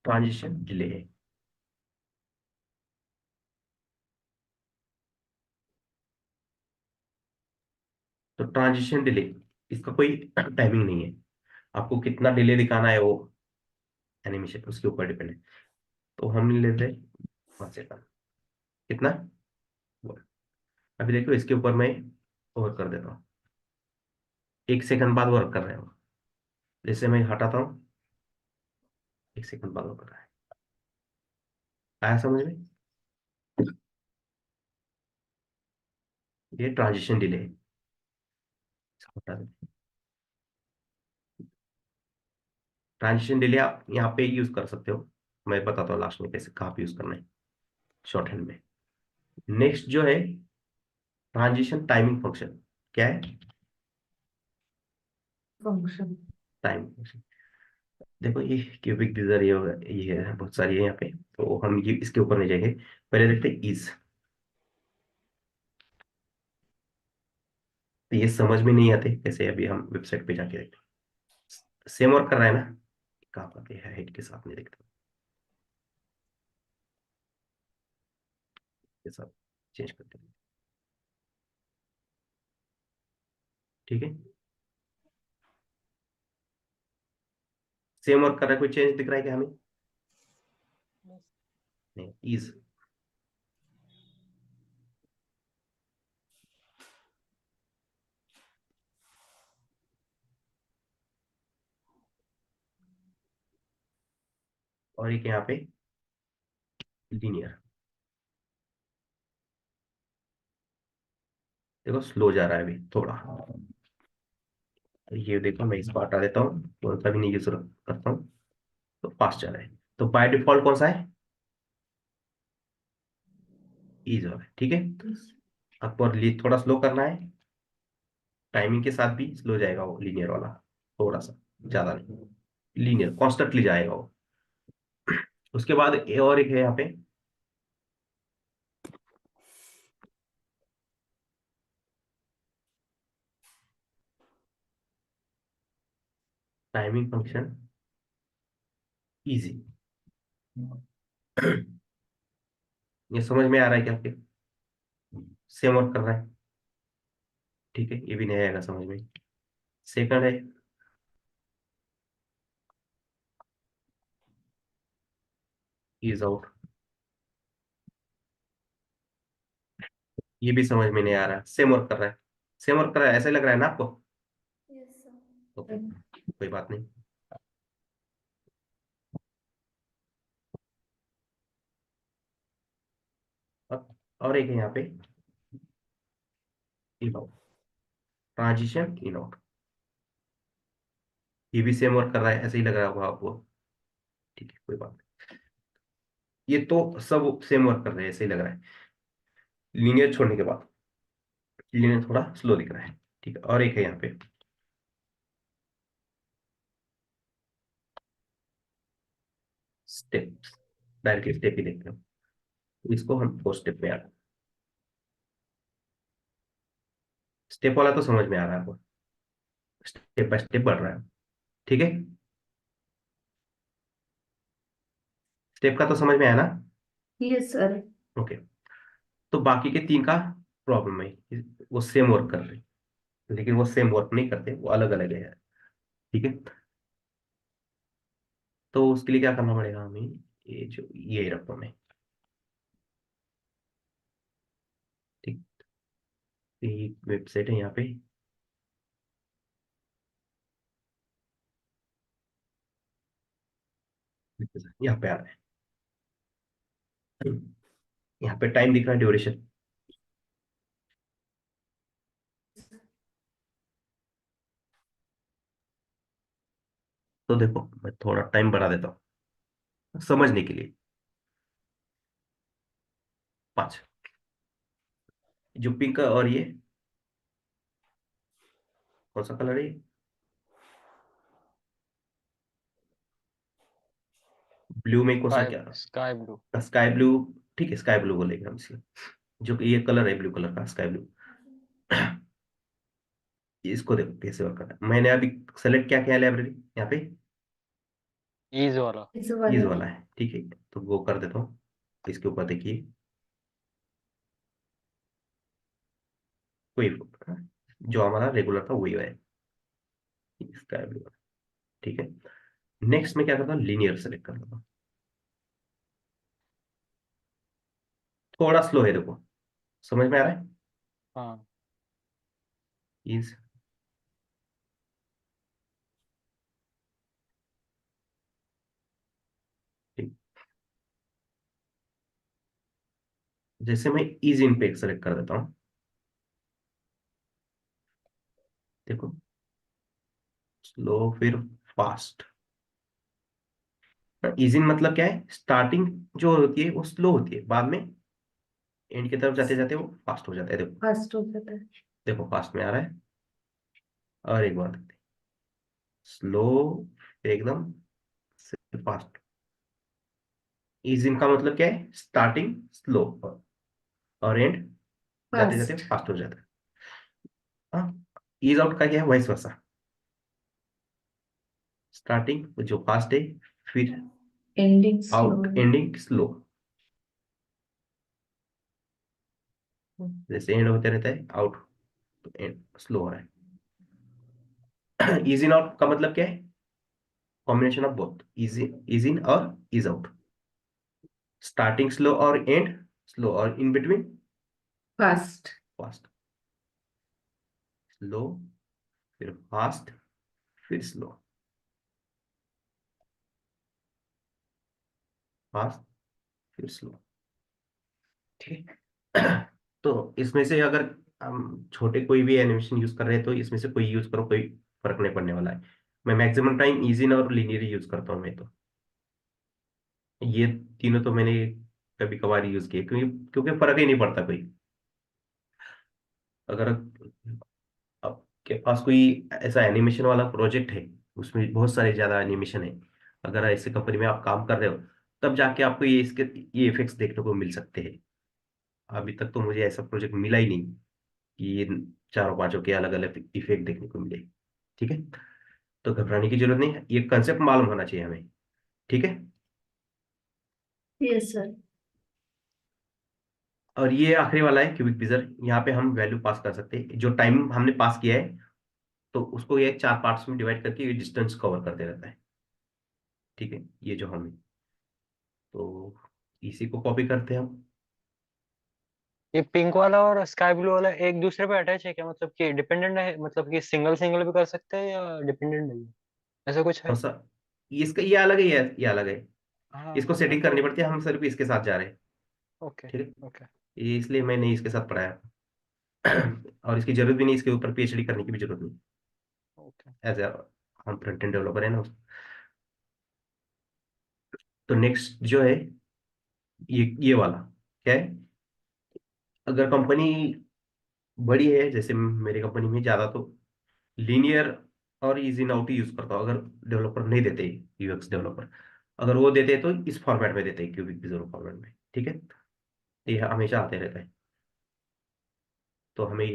S1: ट्रांजिशन डिले है, तो ट्रांजिशन डिले, इसका कोई टाइमिंग नहीं है, आपको कितना डिले दिखाना है वो एनिमेशन उसके ऊपर डिपेंड है। तो हम लेते हैं 5 सेकंड, कितना, अभी देखो इसके ऊपर मैं ओवर कर देता हूँ, 1 सेकंड बाद वर्क कर रहे हो, जैसे मैं हटाता हूँ 1 सेकंड बाद वर्क कर रहा है। आया समझ में? ये ट्रांजिशन डिले है, इसको हटा देते। ट्रांजिशन डिले आप यहाँ पे यूज कर सकते हो, मैं बताता हूँ लास्ट में कैसे कहाँ पे यूज करना है शॉर्ट हैंड में। नेक्स्ट जो है ट्रांजिशन टाइमिंग फंक्शन, क्या है,
S2: फंक्शन।
S1: Time function. देखो ये क्यूबिक डिजर, ये होगा, ये है बहुत सारी है यहाँ पे, तो हम ये इसके ऊपर नहीं जाएंगे, पहले देखते हैं इज। तो ये समझ में नहीं आते कैसे, अभी हम वेबसाइट पे जाके देखते हैं, सेम वर्क कर रहा है ना, कहाँ पर है हेड के साथ में देखते हैं, के साथ चेंज करते हैं। ठीक है, सेम वर्क कर रहा है, कोई चेंज दिख रहा है क्या हमें? नहीं, इज। और एक यहाँ पे लीनियर, देखो स्लो जा रहा है अभी थोड़ा, ये देखो मैं इसको हटा देता हूँ, कौन सा भी नहीं यूज करता हूँ, तो फास्ट जा रहा है। तो बाय डिफॉल्ट कौन सा है, ईज वाला है, ठीक है। आपको थोड़ा स्लो करना है, टाइमिंग के साथ भी स्लो जाएगा वो लीनियर वाला, थोड़ा सा, ज्यादा नहीं, लीनियर कॉन्स्टेंटली जाएगा वो। उसके बाद और एक है यहाँ पे टाइमिंग फंक्शन इजी। ये समझ में आ रहा है क्या आपके? सेम वर्क कर रहा है, ठीक है, ये भी नहीं आएगा समझ में। सेकंड है इज आउट, ये भी समझ में नहीं आ रहा, सेम वर्क कर रहा है, सेम वर्क कर रहा है, ऐसा ही लग रहा है ना आपको?
S3: Yes, sir.
S1: ओके, कोई बात नहीं। और एक है यहाँ पे in out, transition in out, ये भी सेम वर्क कर रहा है, ऐसे ही लग रहा होगा आपको, ठीक है, कोई बात नहीं। ये तो सब सेम वर्क कर रहे हैं, ऐसे ही लग रहा है, लीनियर छोड़ने के बाद लीनियर थोड़ा स्लो दिख रहा है, ठीक है। और एक है यहाँ पे स्टेप, डायरेक्ट स्टेप ही देखते हो, इसको हम फोर स्टेप में आ रहा है। स्टेप वाला तो समझ में आ रहा है आपको, स्टेप बाय स्टेप बढ़ रहा है, ठीक है। स्टेप का तो समझ में आया ना?
S2: Yes sir.
S1: ओके, तो बाकी के तीन का प्रॉब्लम है, वो सेम वर्क कर रहे हैं, लेकिन वो सेम वर्क नहीं करते, वो अलग अलग है, ठीक है। तो उसके लिए क्या करना पड़ेगा हमें, ये जो ये रकम है, ठीक, ये वेबसाइट है यहाँ पे, यहाँ पे आ रहा है, यहाँ पे टाइम दिख रहा है, ड्यूरेशन। तो देखो मैं थोड़ा टाइम बढ़ा देता हूँ समझने के लिए, 5, जो पिंक और ये कौन सा कलर है, ब्लू में कौन सा
S4: स्काई
S1: क्या,
S4: स्काई ब्लू।
S1: स्काई ब्लू, ठीक है, स्काई ब्लू बोलेंगे हम इसे, जो कि ये कलर है ब्लू कलर का स्काई ब्लू। इसको देखो कैसे वर्क करता है, मैंने अभी सेलेक्ट क्या किया लाइब्रेरी यहाँ पे,
S4: ईज वाला।
S2: इस
S1: ईज
S2: वाला।
S1: वाला है, ठीक है, तो वो कर देता हूँ। इसके ऊपर देखिए कोई, जो हमारा रेगुलर था वही है, स्काई ब्लू, ठीक है। नेक्स्ट में क्या करता हूँ, लीनियर सेलेक्ट कर लेता हूँ, थोड़ा स्लो है देखो, समझ में आ रहा है,
S4: हाँ।
S1: इज, ठीक, जैसे मैं इज इन पे सेलेक्ट कर देता हूँ, देखो स्लो फिर फास्ट। इज इन मतलब क्या है, स्टार्टिंग जो होती है वो स्लो होती है, बाद में एंड की तरफ जाते जाते वो फास्ट हो जाता है, देखो,
S2: फास्ट हो जाता है।
S1: देखो फास्ट में आ रहा है। और एक बार देखते हैं, स्लो एकदम फास्ट। इज इन का मतलब क्या है, स्टार्टिंग स्लो और एंड जाते जाते
S2: फास्ट।
S1: फास्ट हो जाता है। हाँ, इज आउट का क्या है, वाइस वर्सा, स्टार्टिंग जो फास्ट है, फिर
S2: ending slow.
S1: Out ending slow, जैसे एंड होते रहता है आउट, तो एंड स्लो हो रहा है। इज इन आउट का मतलब क्या है, combination of both, is in और इज आउट, स्टार्टिंग स्लो और एंड स्लो, और in between
S2: fast.
S1: Fast, slow फिर फास्ट फिर स्लो, फास्ट फिर स्लो, ठीक है। तो इसमें से अगर हम छोटे कोई भी एनिमेशन यूज कर रहे हैं तो इसमें से कोई यूज करो, कोई फर्क नहीं पड़ने वाला है। मैं मैक्सिमम टाइम इजी और लीनियर यूज करता हूँ मैं तो, ये तीनों तो मैंने कभी कभार यूज किए, क्योंकि क्योंकि फर्क ही नहीं पड़ता कोई। अगर आपके पास कोई ऐसा एनिमेशन वाला प्रोजेक्ट है, उसमें बहुत सारे ज्यादा एनिमेशन है, अगर ऐसे कंपनी में आप काम कर रहे हो, तब जाके आपको ये इफेक्ट्स देखने को मिल सकते हैं। अभी तक तो मुझे ऐसा प्रोजेक्ट मिला ही नहीं कि ये चारों पांचों के अलग अलग इफेक्ट देखने को मिले। ठीक है, तो घबराने की जरूरत नहीं है, ये कंसेप्ट मालूम होना चाहिए हमें। ठीक है,
S2: यस सर।
S1: और ये आखिरी वाला है क्यूबिक फिजर। यहाँ पे हम वैल्यू पास कर सकते हैं, जो टाइम हमने पास किया है, तो उसको ये चार पार्ट्स में डिवाइड करके ये डिस्टेंस कवर करते रहता है। ठीक है, ये जो हमें, तो इसी को कॉपी करते हैं हम।
S4: ये पिंक वाला और स्काई ब्लू वाला एक दूसरे पे अटैच है क्या, मतलब कि डिपेंडेंट है, मतलब कि सिंगल सिंगल भी कर सकते हैं या डिपेंडेंट नहीं है, ऐसा कुछ है?
S1: और सर, इसका ये अलग है, ये अलग है।
S4: हाँ
S1: इसको
S4: हाँ हाँ,
S1: सेटिंग करनी
S4: तो
S1: पड़ती है, हम सिर्फ इसके साथ जा रहे हैं।
S4: ओके
S1: ठीक
S4: ओके
S1: है, ये इसलिए मैंने इसके साथ पढ़ाया। और इसकी जरूरत भी नहीं, इसके ऊपर पीएचडी करने की भी जरूरत नहीं।
S4: ओके।
S1: एज ए, हम फ्रंट एंड डेवलपर है ना। तो नेक्स्ट जो है, ये वाला क्या है, अगर कंपनी बड़ी है, जैसे मेरी कंपनी में ज्यादा, तो लीनियर और इजी नाउटी यूज करता हूँ। अगर डेवलपर नहीं देते, यूएक्स डेवलपर अगर वो देते तो इस फॉर्मेट में देते, क्यूबिक विजुअल फॉर्मेट में। ठीक है, ये हमेशा आते रहता है। तो हमें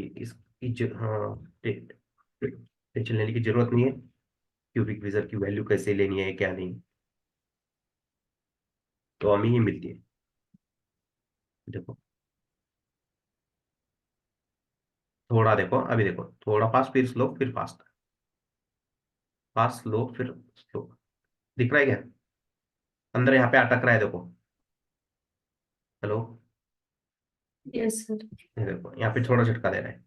S1: हाँ, टेंशन लेने की जरूरत नहीं है, क्यूबिक विजर की वैल्यू कैसे लेनी है क्या नहीं, तो हमें ही मिलती है। देखो, थोड़ा देखो, अभी देखो, थोड़ा फास्ट फिर स्लो फिर फास्ट, फास्ट स्लो फिर स्लो। दिख रहा है क्या? अंदर यहाँ पे अटक रहा है, देखो। Hello,
S2: yes sir.
S1: ये देखो यहाँ पे थोड़ा झटका दे रहा है।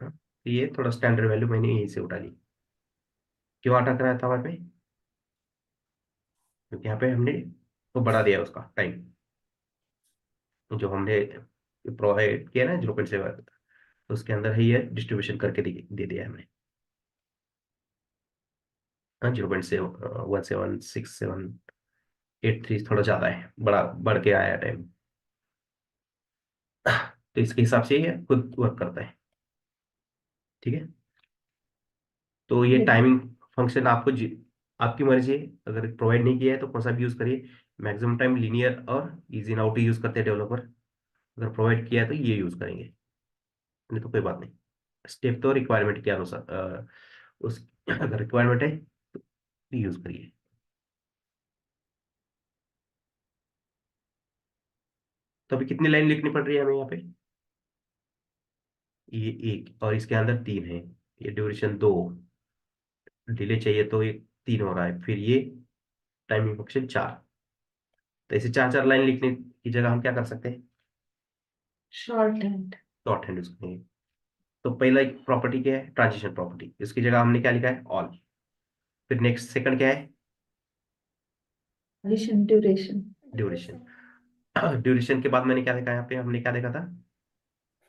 S1: हाँ, तो ये थोड़ा स्टैंडर्ड वैल्यू मैंने यहीं से उठा ली। क्यों अटक रहा था वहाँ पे? क्योंकि यहाँ पे हमने वो बढ़ा दिया उसका टाइम, जो हमने प्रोवाइड किया ना 0.7, तो उसके अंदर ही ये डिस्ट्रीब्यूशन करके दे दिया है हमने। हाँ, 0.7176783 थोड़ा ज़्यादा है, बड़ा बढ़ के आया टाइम। तो इसके हिसाब से ये खुद वर्क करता है। ठीक है, तो ये टाइमिंग फंक्शन आपकी मर्जी है, अगर प्रोवाइड नहीं किया है तो कौन सा भी यूज़ करिए। मैक्सिमम टाइम लीनियर और इजी नाउटी यूज़ करते हैं डेवलपर, अगर प्रोवाइड किया है तो ये यूज़ करेंगे, नहीं तो कोई बात नहीं। स्टेप तो रिक्वायरमेंट के अनुसार, उस अगर रिक्वायरमेंट है तो यूज़ करिए। तो अभी कितनी लाइन लिखनी पड़ रही है हमें यहाँ पे? ये एक, और इसके अंदर तीन है। ये ड्यूरेशन दो, डिले चाहिए तो ये तीन हो रहा है, फिर ये टाइमिंग फंक्शन चार। तो ऐसे चार चार लाइन लिखने की जगह हम क्या कर सकते हैं?
S2: Short hand.
S1: Short hand use करेंगे। तो पहला एक प्रॉपर्टी क्या है? ट्रांजिशन प्रॉपर्टी, इसकी जगह हमने क्या लिखा है? ऑल। फिर नेक्स्ट सेकंड क्या है?
S2: Duration duration.
S1: Duration.
S3: Duration
S1: duration के बाद मैंने क्या देखा, यहाँ पे हमने क्या देखा था?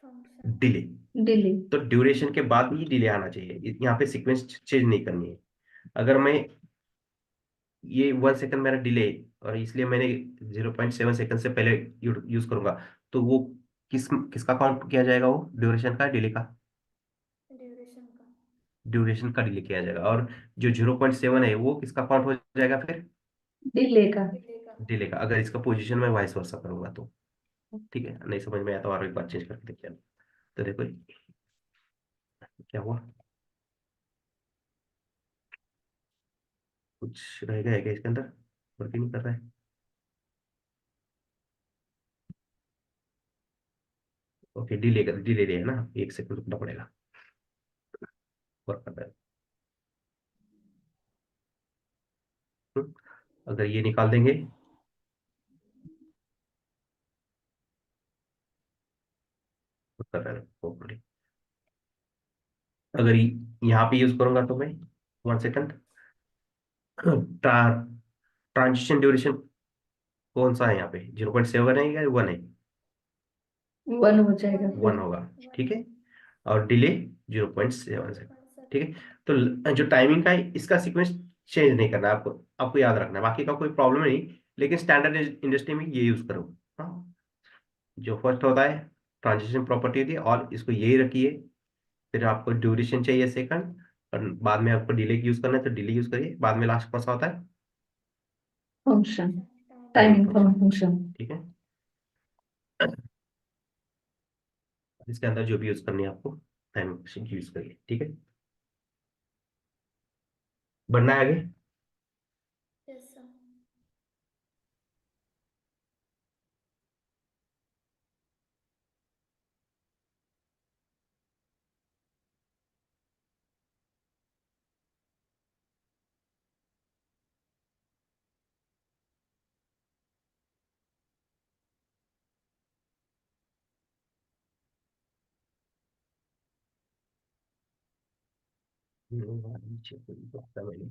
S3: Function
S1: delay.
S2: डिले।
S1: तो ड्यूरेशन के बाद ही डिले आना चाहिए, यहाँ पे सीक्वेंस चेंज नहीं करनी है। अगर मैं ये 1 सेकंड मेरा डिले, और इसलिए मैंने 0.7 सेकंड से पहले यूज करूंगा, तो वो किसका काउंट किया जाएगा? वो ड्यूरेशन का, डिले का?
S3: ड्यूरेशन का
S1: ड्यूरेशन का डिले किया जाएगा। और जो 0.7 है वो किसका काउंट हो जाएगा फिर?
S2: डिले का।
S3: डिले का
S1: डिले का, अगर इसका पोजीशन में वाइस वर्सा करूंगा तो। ठीक है, नहीं समझ में आया तो और एक बार चेंज करके देखिए। तो देखो क्या हुआ, कुछ रहेगा है क्या इसके अंदर? वर्क ही नहीं कर रहा है। ओके, डिले है ना, 1 सेकंड रुकना पड़ेगा, वर्क कर रहा है। हम्म, अगर ये निकाल देंगे, वर्क कर रहा है properly। अगर यहाँ पे यूज करूंगा तो मैं 1 सेकंड, ट्रांजिशन ड्यूरेशन कौन सा है यहाँ पे? 0.7 है या 1 है?
S2: वन हो जाएगा
S1: 1
S2: फिर।
S1: होगा। ठीक है,
S3: वन
S1: और डिले 0.7 से। ठीक है,
S3: 0.7
S1: तो जो टाइमिंग का है, इसका सीक्वेंस चेंज नहीं करना है आपको, आपको याद रखना है, बाकी का कोई प्रॉब्लम नहीं। लेकिन स्टैंडर्ड इंडस्ट्री में ये यूज करो। हाँ, जो फर्स्ट होता है ट्रांजिशन प्रॉपर्टी होती है, और इसको यही रखिए। फिर आपको ड्यूरेशन चाहिए सेकंड, और बाद में आपको डिले यूज करना है तो डिले यूज करिए। बाद में लास्ट कौन सा होता है?
S2: Function,
S1: timing
S2: timing
S1: function.
S2: Function.
S1: ठीक है, इसके अंदर जो भी यूज करनी है आपको टाइमिंग फंक्शन यूज करिए। ठीक है, बढ़ना है आगे।
S3: Yes, sir.
S1: नीचे कोई बक्सा मैंने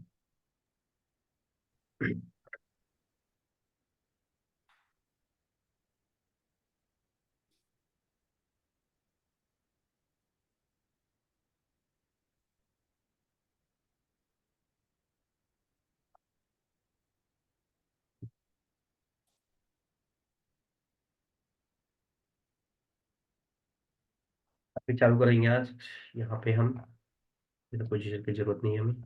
S1: अभी चालू करेंगे आज। यहाँ पे हम पोजीशन की जरूरत नहीं है हमें,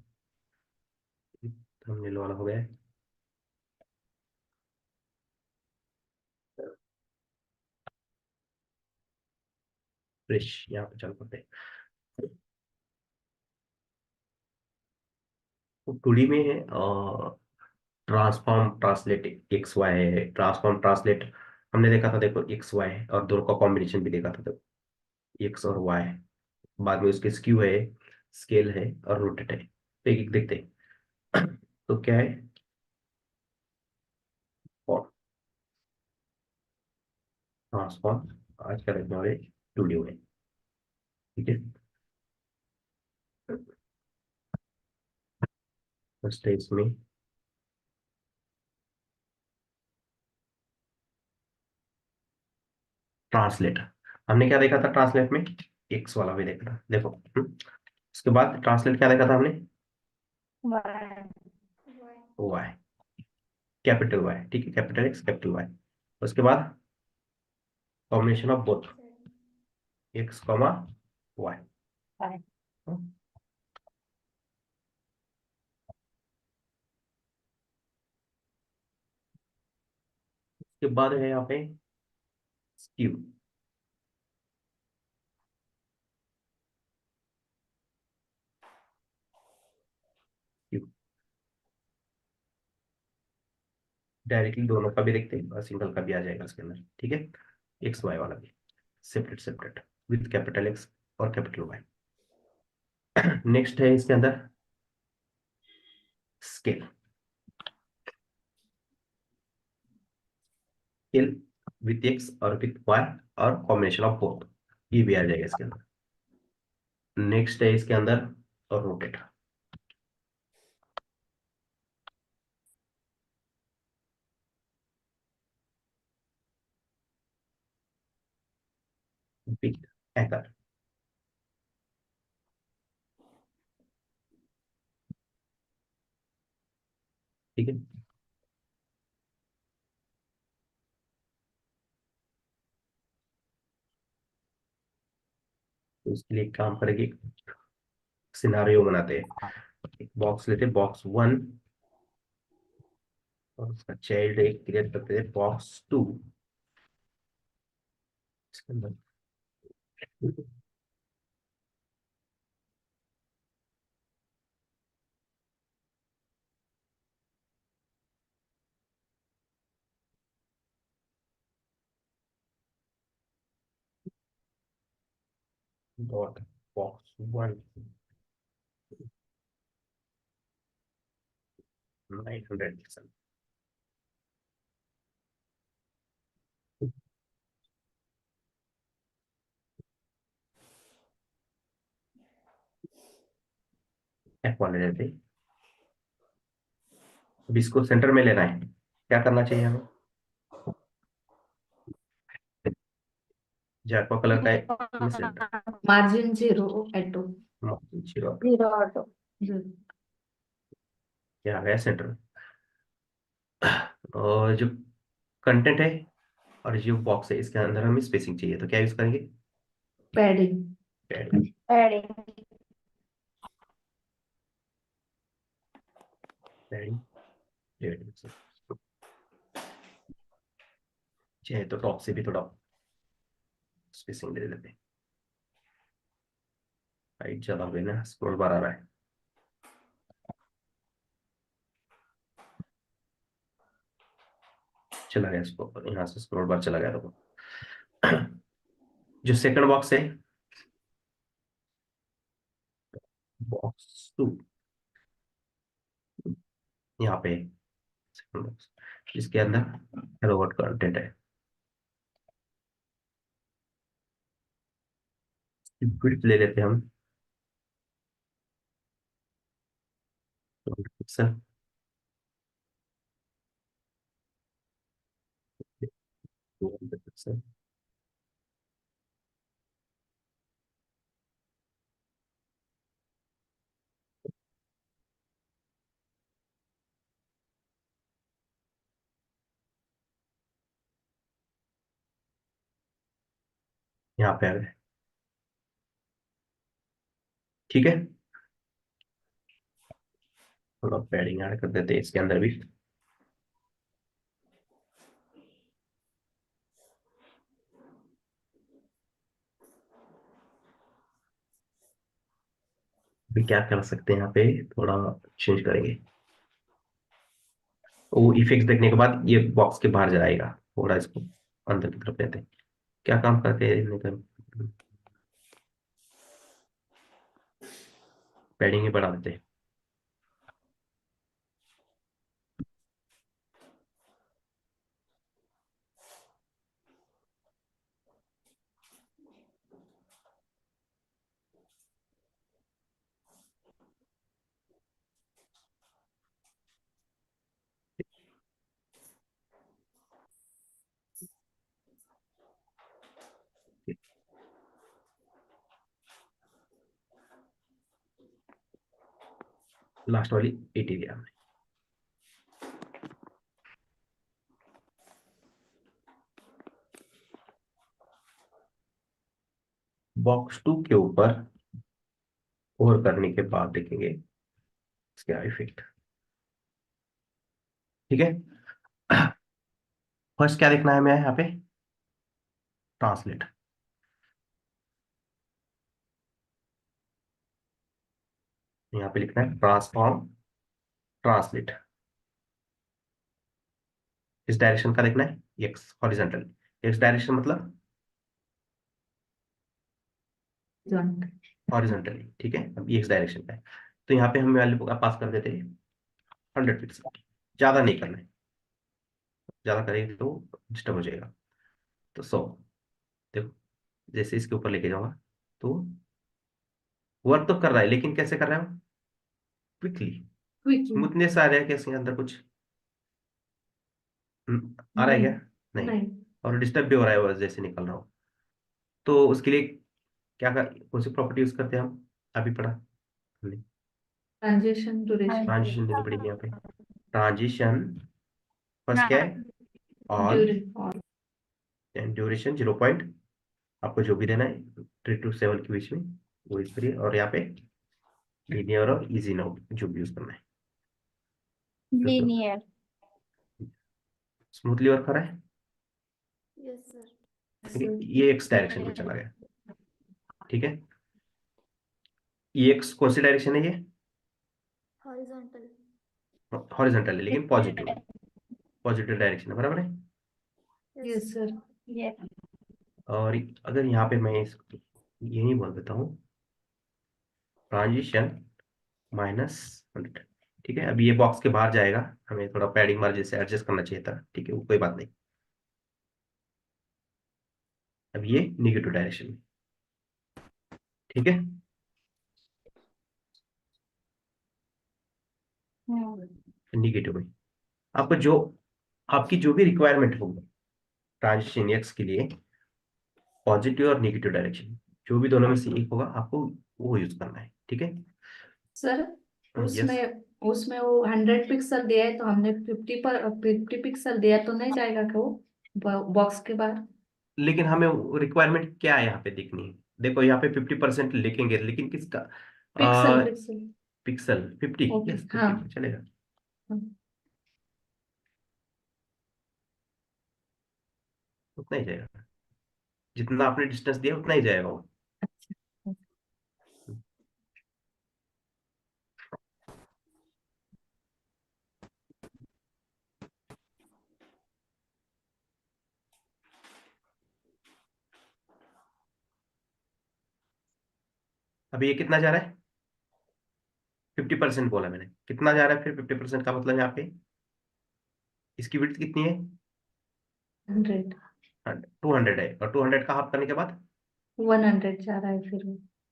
S1: थंबनेल वाला हो गया है। फ्रेश यहाँ पे चालू करते हैं। तो टूडी में है ट्रांसफॉर्म ट्रांसलेट एक्स वाई है। ट्रांसफॉर्म ट्रांसलेट हमने देखा था, देखो एक्स वाई है, और दोनों का कॉम्बिनेशन भी देखा था, देखो एक्स और वाई। बाद में उसके स्क्यू है, स्केल है, और रोटेट है। तो एक एक देखते हैं। तो क्या है? ट्रांसफॉर्म आज का रखने वाले टूडी में। ठीक है, फर्स्ट है इसमें ट्रांसलेट। हमने क्या देखा था ट्रांसलेट में? एक्स वाला भी देखा था, देखो। उसके बाद ट्रांसलेट क्या देखा था हमने?
S2: Y.
S3: Y.
S1: Y, capital Y. ठीक है, कैपिटल एक्स कैपिटल वाई। उसके बाद combination of both
S3: Z.
S1: X comma Y.
S2: Y.
S1: उसके बाद है यहाँ पे स्क्यू। डायरेक्टली दोनों का भी देखते हैं और सिंगल का भी आ जाएगा इसके अंदर। ठीक है, एक्स वाई वाला भी separate separate with capital x और कैपिटल वाई। नेक्स्ट है इसके अंदर स्केल। स्केल विथ एक्स और विथ वाई, और कॉम्बिनेशन ऑफ बोथ, ये भी आ जाएगा इसके अंदर। नेक्स्ट है इसके अंदर रोटेट। With anchor. ठीक है, तो इसके लिए एक काम करेंगे, सिनारियो बनाते हैं। एक बॉक्स लेते हैं, बॉक्स वन, और उसका चाइल्ड एक क्रिएट करते हैं बॉक्स टू। इसके अंदर डॉट बॉक्स वन 900 एफ वाले लेते हैं। अब इसको सेंटर में लेना है, क्या करना चाहिए हमें? जैकवा कलर का है में सेंटर,
S2: मार्जिन जीरो एटो।
S1: जीरो।
S2: Zero auto.
S1: क्या आ गया सेंटर? और जो कंटेंट है और जो बॉक्स है इसके अंदर हमें स्पेसिंग चाहिए, तो क्या यूज करेंगे?
S2: पैडिंग।
S1: पैडिंग।
S3: Adding.
S1: पैडिंग चाहे तो टॉप से भी थोड़ा स्पेसिंग दे देते हैं। हाइट ज्यादा हो गई ना, स्क्रॉल बार आ रहा है। चला गया, इसको यहाँ से स्क्रॉल बार चला गया। देखो जो सेकंड बॉक्स है, बॉक्स 2, यहाँ पे सेकंड बॉक्स, इसके अंदर हेलो वर्ल्ड कंटेंट है। विड्थ ले लेते हैं हम पिक्सल, पिक्सल। यहाँ पे आ गए, ठीक है। थोड़ा पैडिंग ऐड कर देते हैं इसके अंदर भी। भी क्या कर सकते हैं, यहाँ पे थोड़ा चेंज करेंगे। वो इफेक्ट्स देखने के बाद ये बॉक्स के बाहर जाएगा, थोड़ा इसको अंदर की तरफ लेते हैं। क्या काम करते हैं, पैडिंग ही बढ़ा देते हैं। लास्ट वाली 80 दिया हमने। बॉक्स 2 के ऊपर और करने के बाद देखेंगे इसका इफेक्ट, ठीक है। फर्स्ट क्या देखना है हमें यहाँ पे, ट्रांसलेट। यहाँ पे लिखना है ट्रांसफॉर्म ट्रांसलेट। इस डायरेक्शन का देखना है, एक्स हॉरिजॉन्टल। एक्स डायरेक्शन मतलब हॉरिजॉन्टली, ठीक है। अब एक्स डायरेक्शन का है, तो यहाँ पे हम वैल्यू पास कर देते हैं 100 पिक्सल। ज्यादा नहीं करना है, ज्यादा करेंगे तो डिस्टर्ब हो जाएगा। तो 100, देखो जैसे इसके ऊपर लेके जाऊंगा तो वर्क तो कर रहा है, लेकिन कैसे कर रहा है, क्विकली।
S2: क्विकली।
S1: स्मूथनेस आ रहा है क्या इसके अंदर कुछ? आ रहा है
S2: नहीं।
S1: क्या? नहीं।
S2: नहीं।
S1: और डिस्टर्ब भी हो रहा है वो जैसे निकल रहा हो। तो उसके लिए क्या कर, कौन सी प्रॉपर्टी यूज करते हैं हम, अभी पढ़ा हमने।
S2: Transition duration.
S1: ट्रांजिशन देनी पड़ेगी यहाँ पे। ट्रांजिशन फर्स्ट क्या है, ऑल,
S2: और
S1: एंड ड्यूरेशन 0 पॉइंट, आपको जो भी देना है 3 to 7 के बीच में वो यूज करिए। और यहाँ पे लीनियर और इजी नोट जो भी यूज करना है।
S3: Linear.
S1: स्मूथली वर्क कर रहा है,
S3: Yes, sir.
S1: ठीक है। ये एक्स डायरेक्शन में चला गया, ठीक है। ये एक्स कौन सी डायरेक्शन है, ये
S3: Horizontal.
S1: हॉरिजॉन्टल है लेकिन पॉजिटिव, पॉजिटिव डायरेक्शन है, बराबर है।
S3: Yes.
S2: Yes sir.
S3: Yeah.
S1: और अगर यहाँ पे मैं यही बोल देता हूँ ट्रांजिशन -100, ठीक है। अब ये बॉक्स के बाहर जाएगा, हमें थोड़ा पैडिंग मार्जिन से एडजस्ट करना चाहिए था, ठीक है, वो कोई बात नहीं। अब ये निगेटिव डायरेक्शन में, ठीक है। निगेटिव में आपको जो, आपकी जो भी रिक्वायरमेंट होगी ट्रांजिशन एक्स के लिए, पॉजिटिव और निगेटिव डायरेक्शन, जो भी दोनों में से एक होगा आपको वो यूज करना है, ठीक है।
S2: Sir
S1: yes.
S2: उसमें उसमें वो 100 पिक्सल दिया है, तो हमने 50 पिक्सल दिया, तो नहीं जाएगा क्या वो बॉक्स के बाहर?
S1: लेकिन हमें रिक्वायरमेंट क्या है यहाँ पे देखनी है। देखो यहाँ पे 50% लिखेंगे, लेकिन किसका?
S2: Pixel pixel.
S1: Pixel 50,
S2: okay,
S1: yes
S2: हाँ
S1: 50 चलेगा।
S2: हाँ।
S1: उतना ही जाएगा, जितना आपने डिस्टेंस दिया उतना ही जाएगा वो।
S2: अच्छा।
S1: अभी ये कितना जा रहा है? 50% बोला मैंने, कितना जा रहा है फिर 50% का मतलब यहाँ पे इसकी विड्थ कितनी है?
S2: 100।
S1: 200 है, और 200 का हाफ करने के बाद
S2: 100 जा रहा है फिर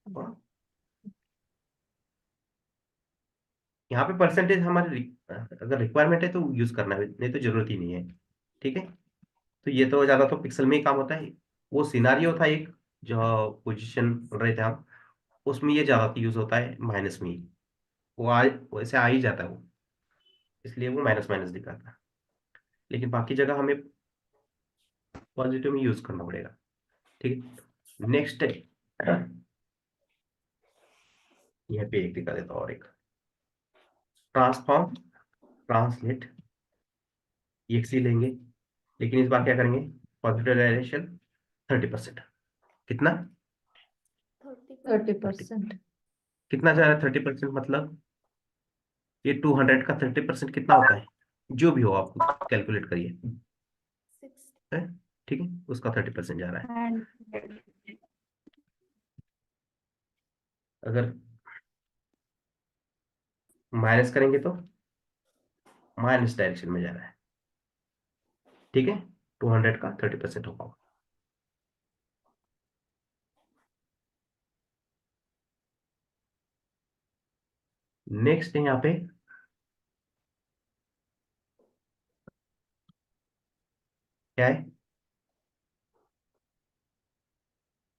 S2: वो।
S1: यहाँ पे परसेंटेज हमारे अगर रिक्वायरमेंट है तो यूज करना है, नहीं तो जरूरत ही नहीं है। ठीक है, तो ये तो ज्यादा तो पिक्सल में ही काम होता है। वो सिनारियो था एक, जो पोजीशन पढ़ रहे थे हम, उसमें ये ज्यादा यूज होता है माइनस में ही। वो वैसे आ ही जाता है वो, इसलिए वो माइनस माइनस दिखाता है। लेकिन बाकी जगह हमें पॉजिटिव में यूज करना पड़ेगा। ठीक है, नेक्स्ट है यहाँ पे एक दिखा देता हूँ, और एक ट्रांसफॉर्म ट्रांसलेट EXE लेंगे, लेकिन इस बार क्या करेंगे? Positive direction 30%। कितना?
S3: 30%।
S1: 30।
S2: 30%।
S1: कितना जा रहा है 30%? मतलब ये 200 का 30% कितना होता है? जो भी हो आप कैलकुलेट करिए।
S3: 60।
S1: है? ठीक है, उसका 30% जा रहा है। अगर माइनस करेंगे तो माइनस डायरेक्शन में जा रहा है। ठीक है, 200 का 30% होगा। नेक्स्ट है यहाँ पे क्या है?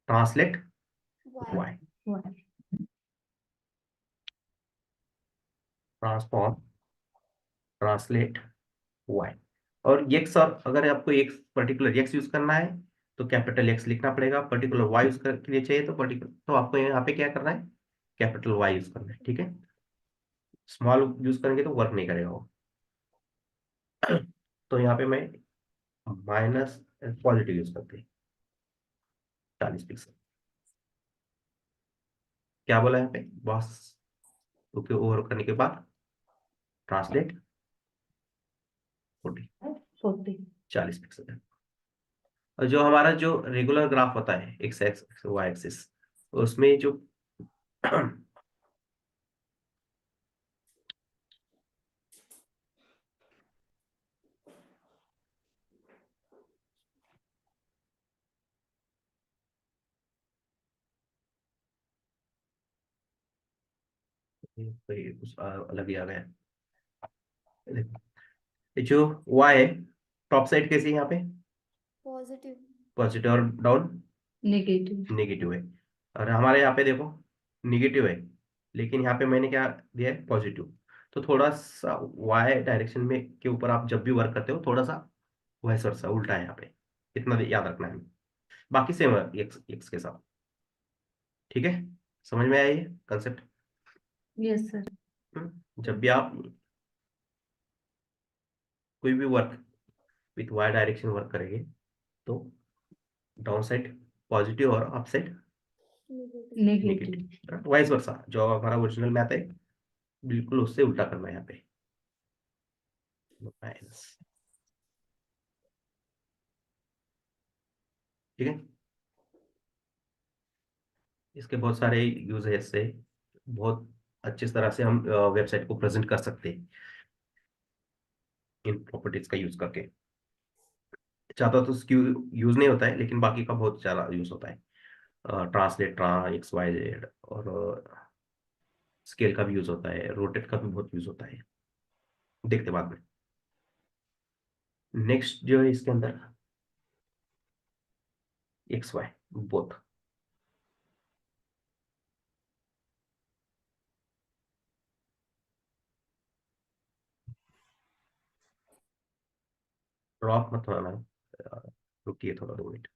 S1: Translate
S3: Y।
S1: वाई,
S2: वाह।
S1: Transform translate Y. और एक्स, और अगर आपको एक पर्टिकुलर एक्स यूज करना है तो कैपिटल एक्स लिखना पड़ेगा, पर्टिकुलर वाई यूज के लिए चाहिए तो पर्टिकुलर, तो आपको यहाँ पे क्या करना है? कैपिटल वाई यूज करना है। ठीक है, स्मॉल यूज करेंगे तो वर्क नहीं करेगा वो। तो यहाँ पे मैं माइनस पॉजिटिव यूज करते हैं, 40 पिक्सल। क्या बोला यहाँ पे बॉस? ओके, ओवर करने के बाद ट्रांसलेट 40,
S2: 40।
S1: 40 पिक्सल है। और जो हमारा जो रेगुलर ग्राफ होता है एक्स एक्स वाई एक्सिस, उसमें जो ये कुछ अलग ही आ गया। देखो, ये जो y है, टॉप साइड कैसी है यहाँ पे?
S3: पॉजिटिव।
S1: पॉजिटिव, और डाउन
S2: नेगेटिव।
S1: नेगेटिव है। और हमारे यहाँ पे देखो नेगेटिव है, लेकिन यहाँ पे मैंने क्या दिया है? पॉजिटिव। तो थोड़ा सा y डायरेक्शन में के ऊपर आप जब भी वर्क करते हो, थोड़ा सा वैसा वैसा उल्टा है यहाँ पे, इतना याद रखना है। बाकी सेम है एक्स एक्स के साथ। ठीक है, समझ में आया ये कंसेप्ट?
S2: Yes sir.
S1: जब भी आप कोई भी work with Y direction work करेंगे, तो डाउन साइड पॉजिटिव और up side
S3: negative.
S2: Negative.
S1: Negative, vice versa. जो हमारा ओरिजिनल मैथ है, बिल्कुल उससे उल्टा करना है यहाँ पे, माइनस। ठीक है, इसके बहुत सारे यूज है, इससे बहुत अच्छी तरह से हम वेबसाइट को प्रेजेंट कर सकते हैं इन प्रॉपर्टीज का यूज करके। ज्यादा तो स्क्यू यूज नहीं होता है, लेकिन बाकी का बहुत ज्यादा यूज होता है। ट्रांसलेट ट्रां एक्स वाई जेड, और स्केल का भी यूज होता है, रोटेट का भी बहुत यूज होता है, देखते बाद में। नेक्स्ट जो है इसके अंदर एक्स वाई बोथ। ड्रॉप मत होना। रुकिए थोड़ा 2 मिनट।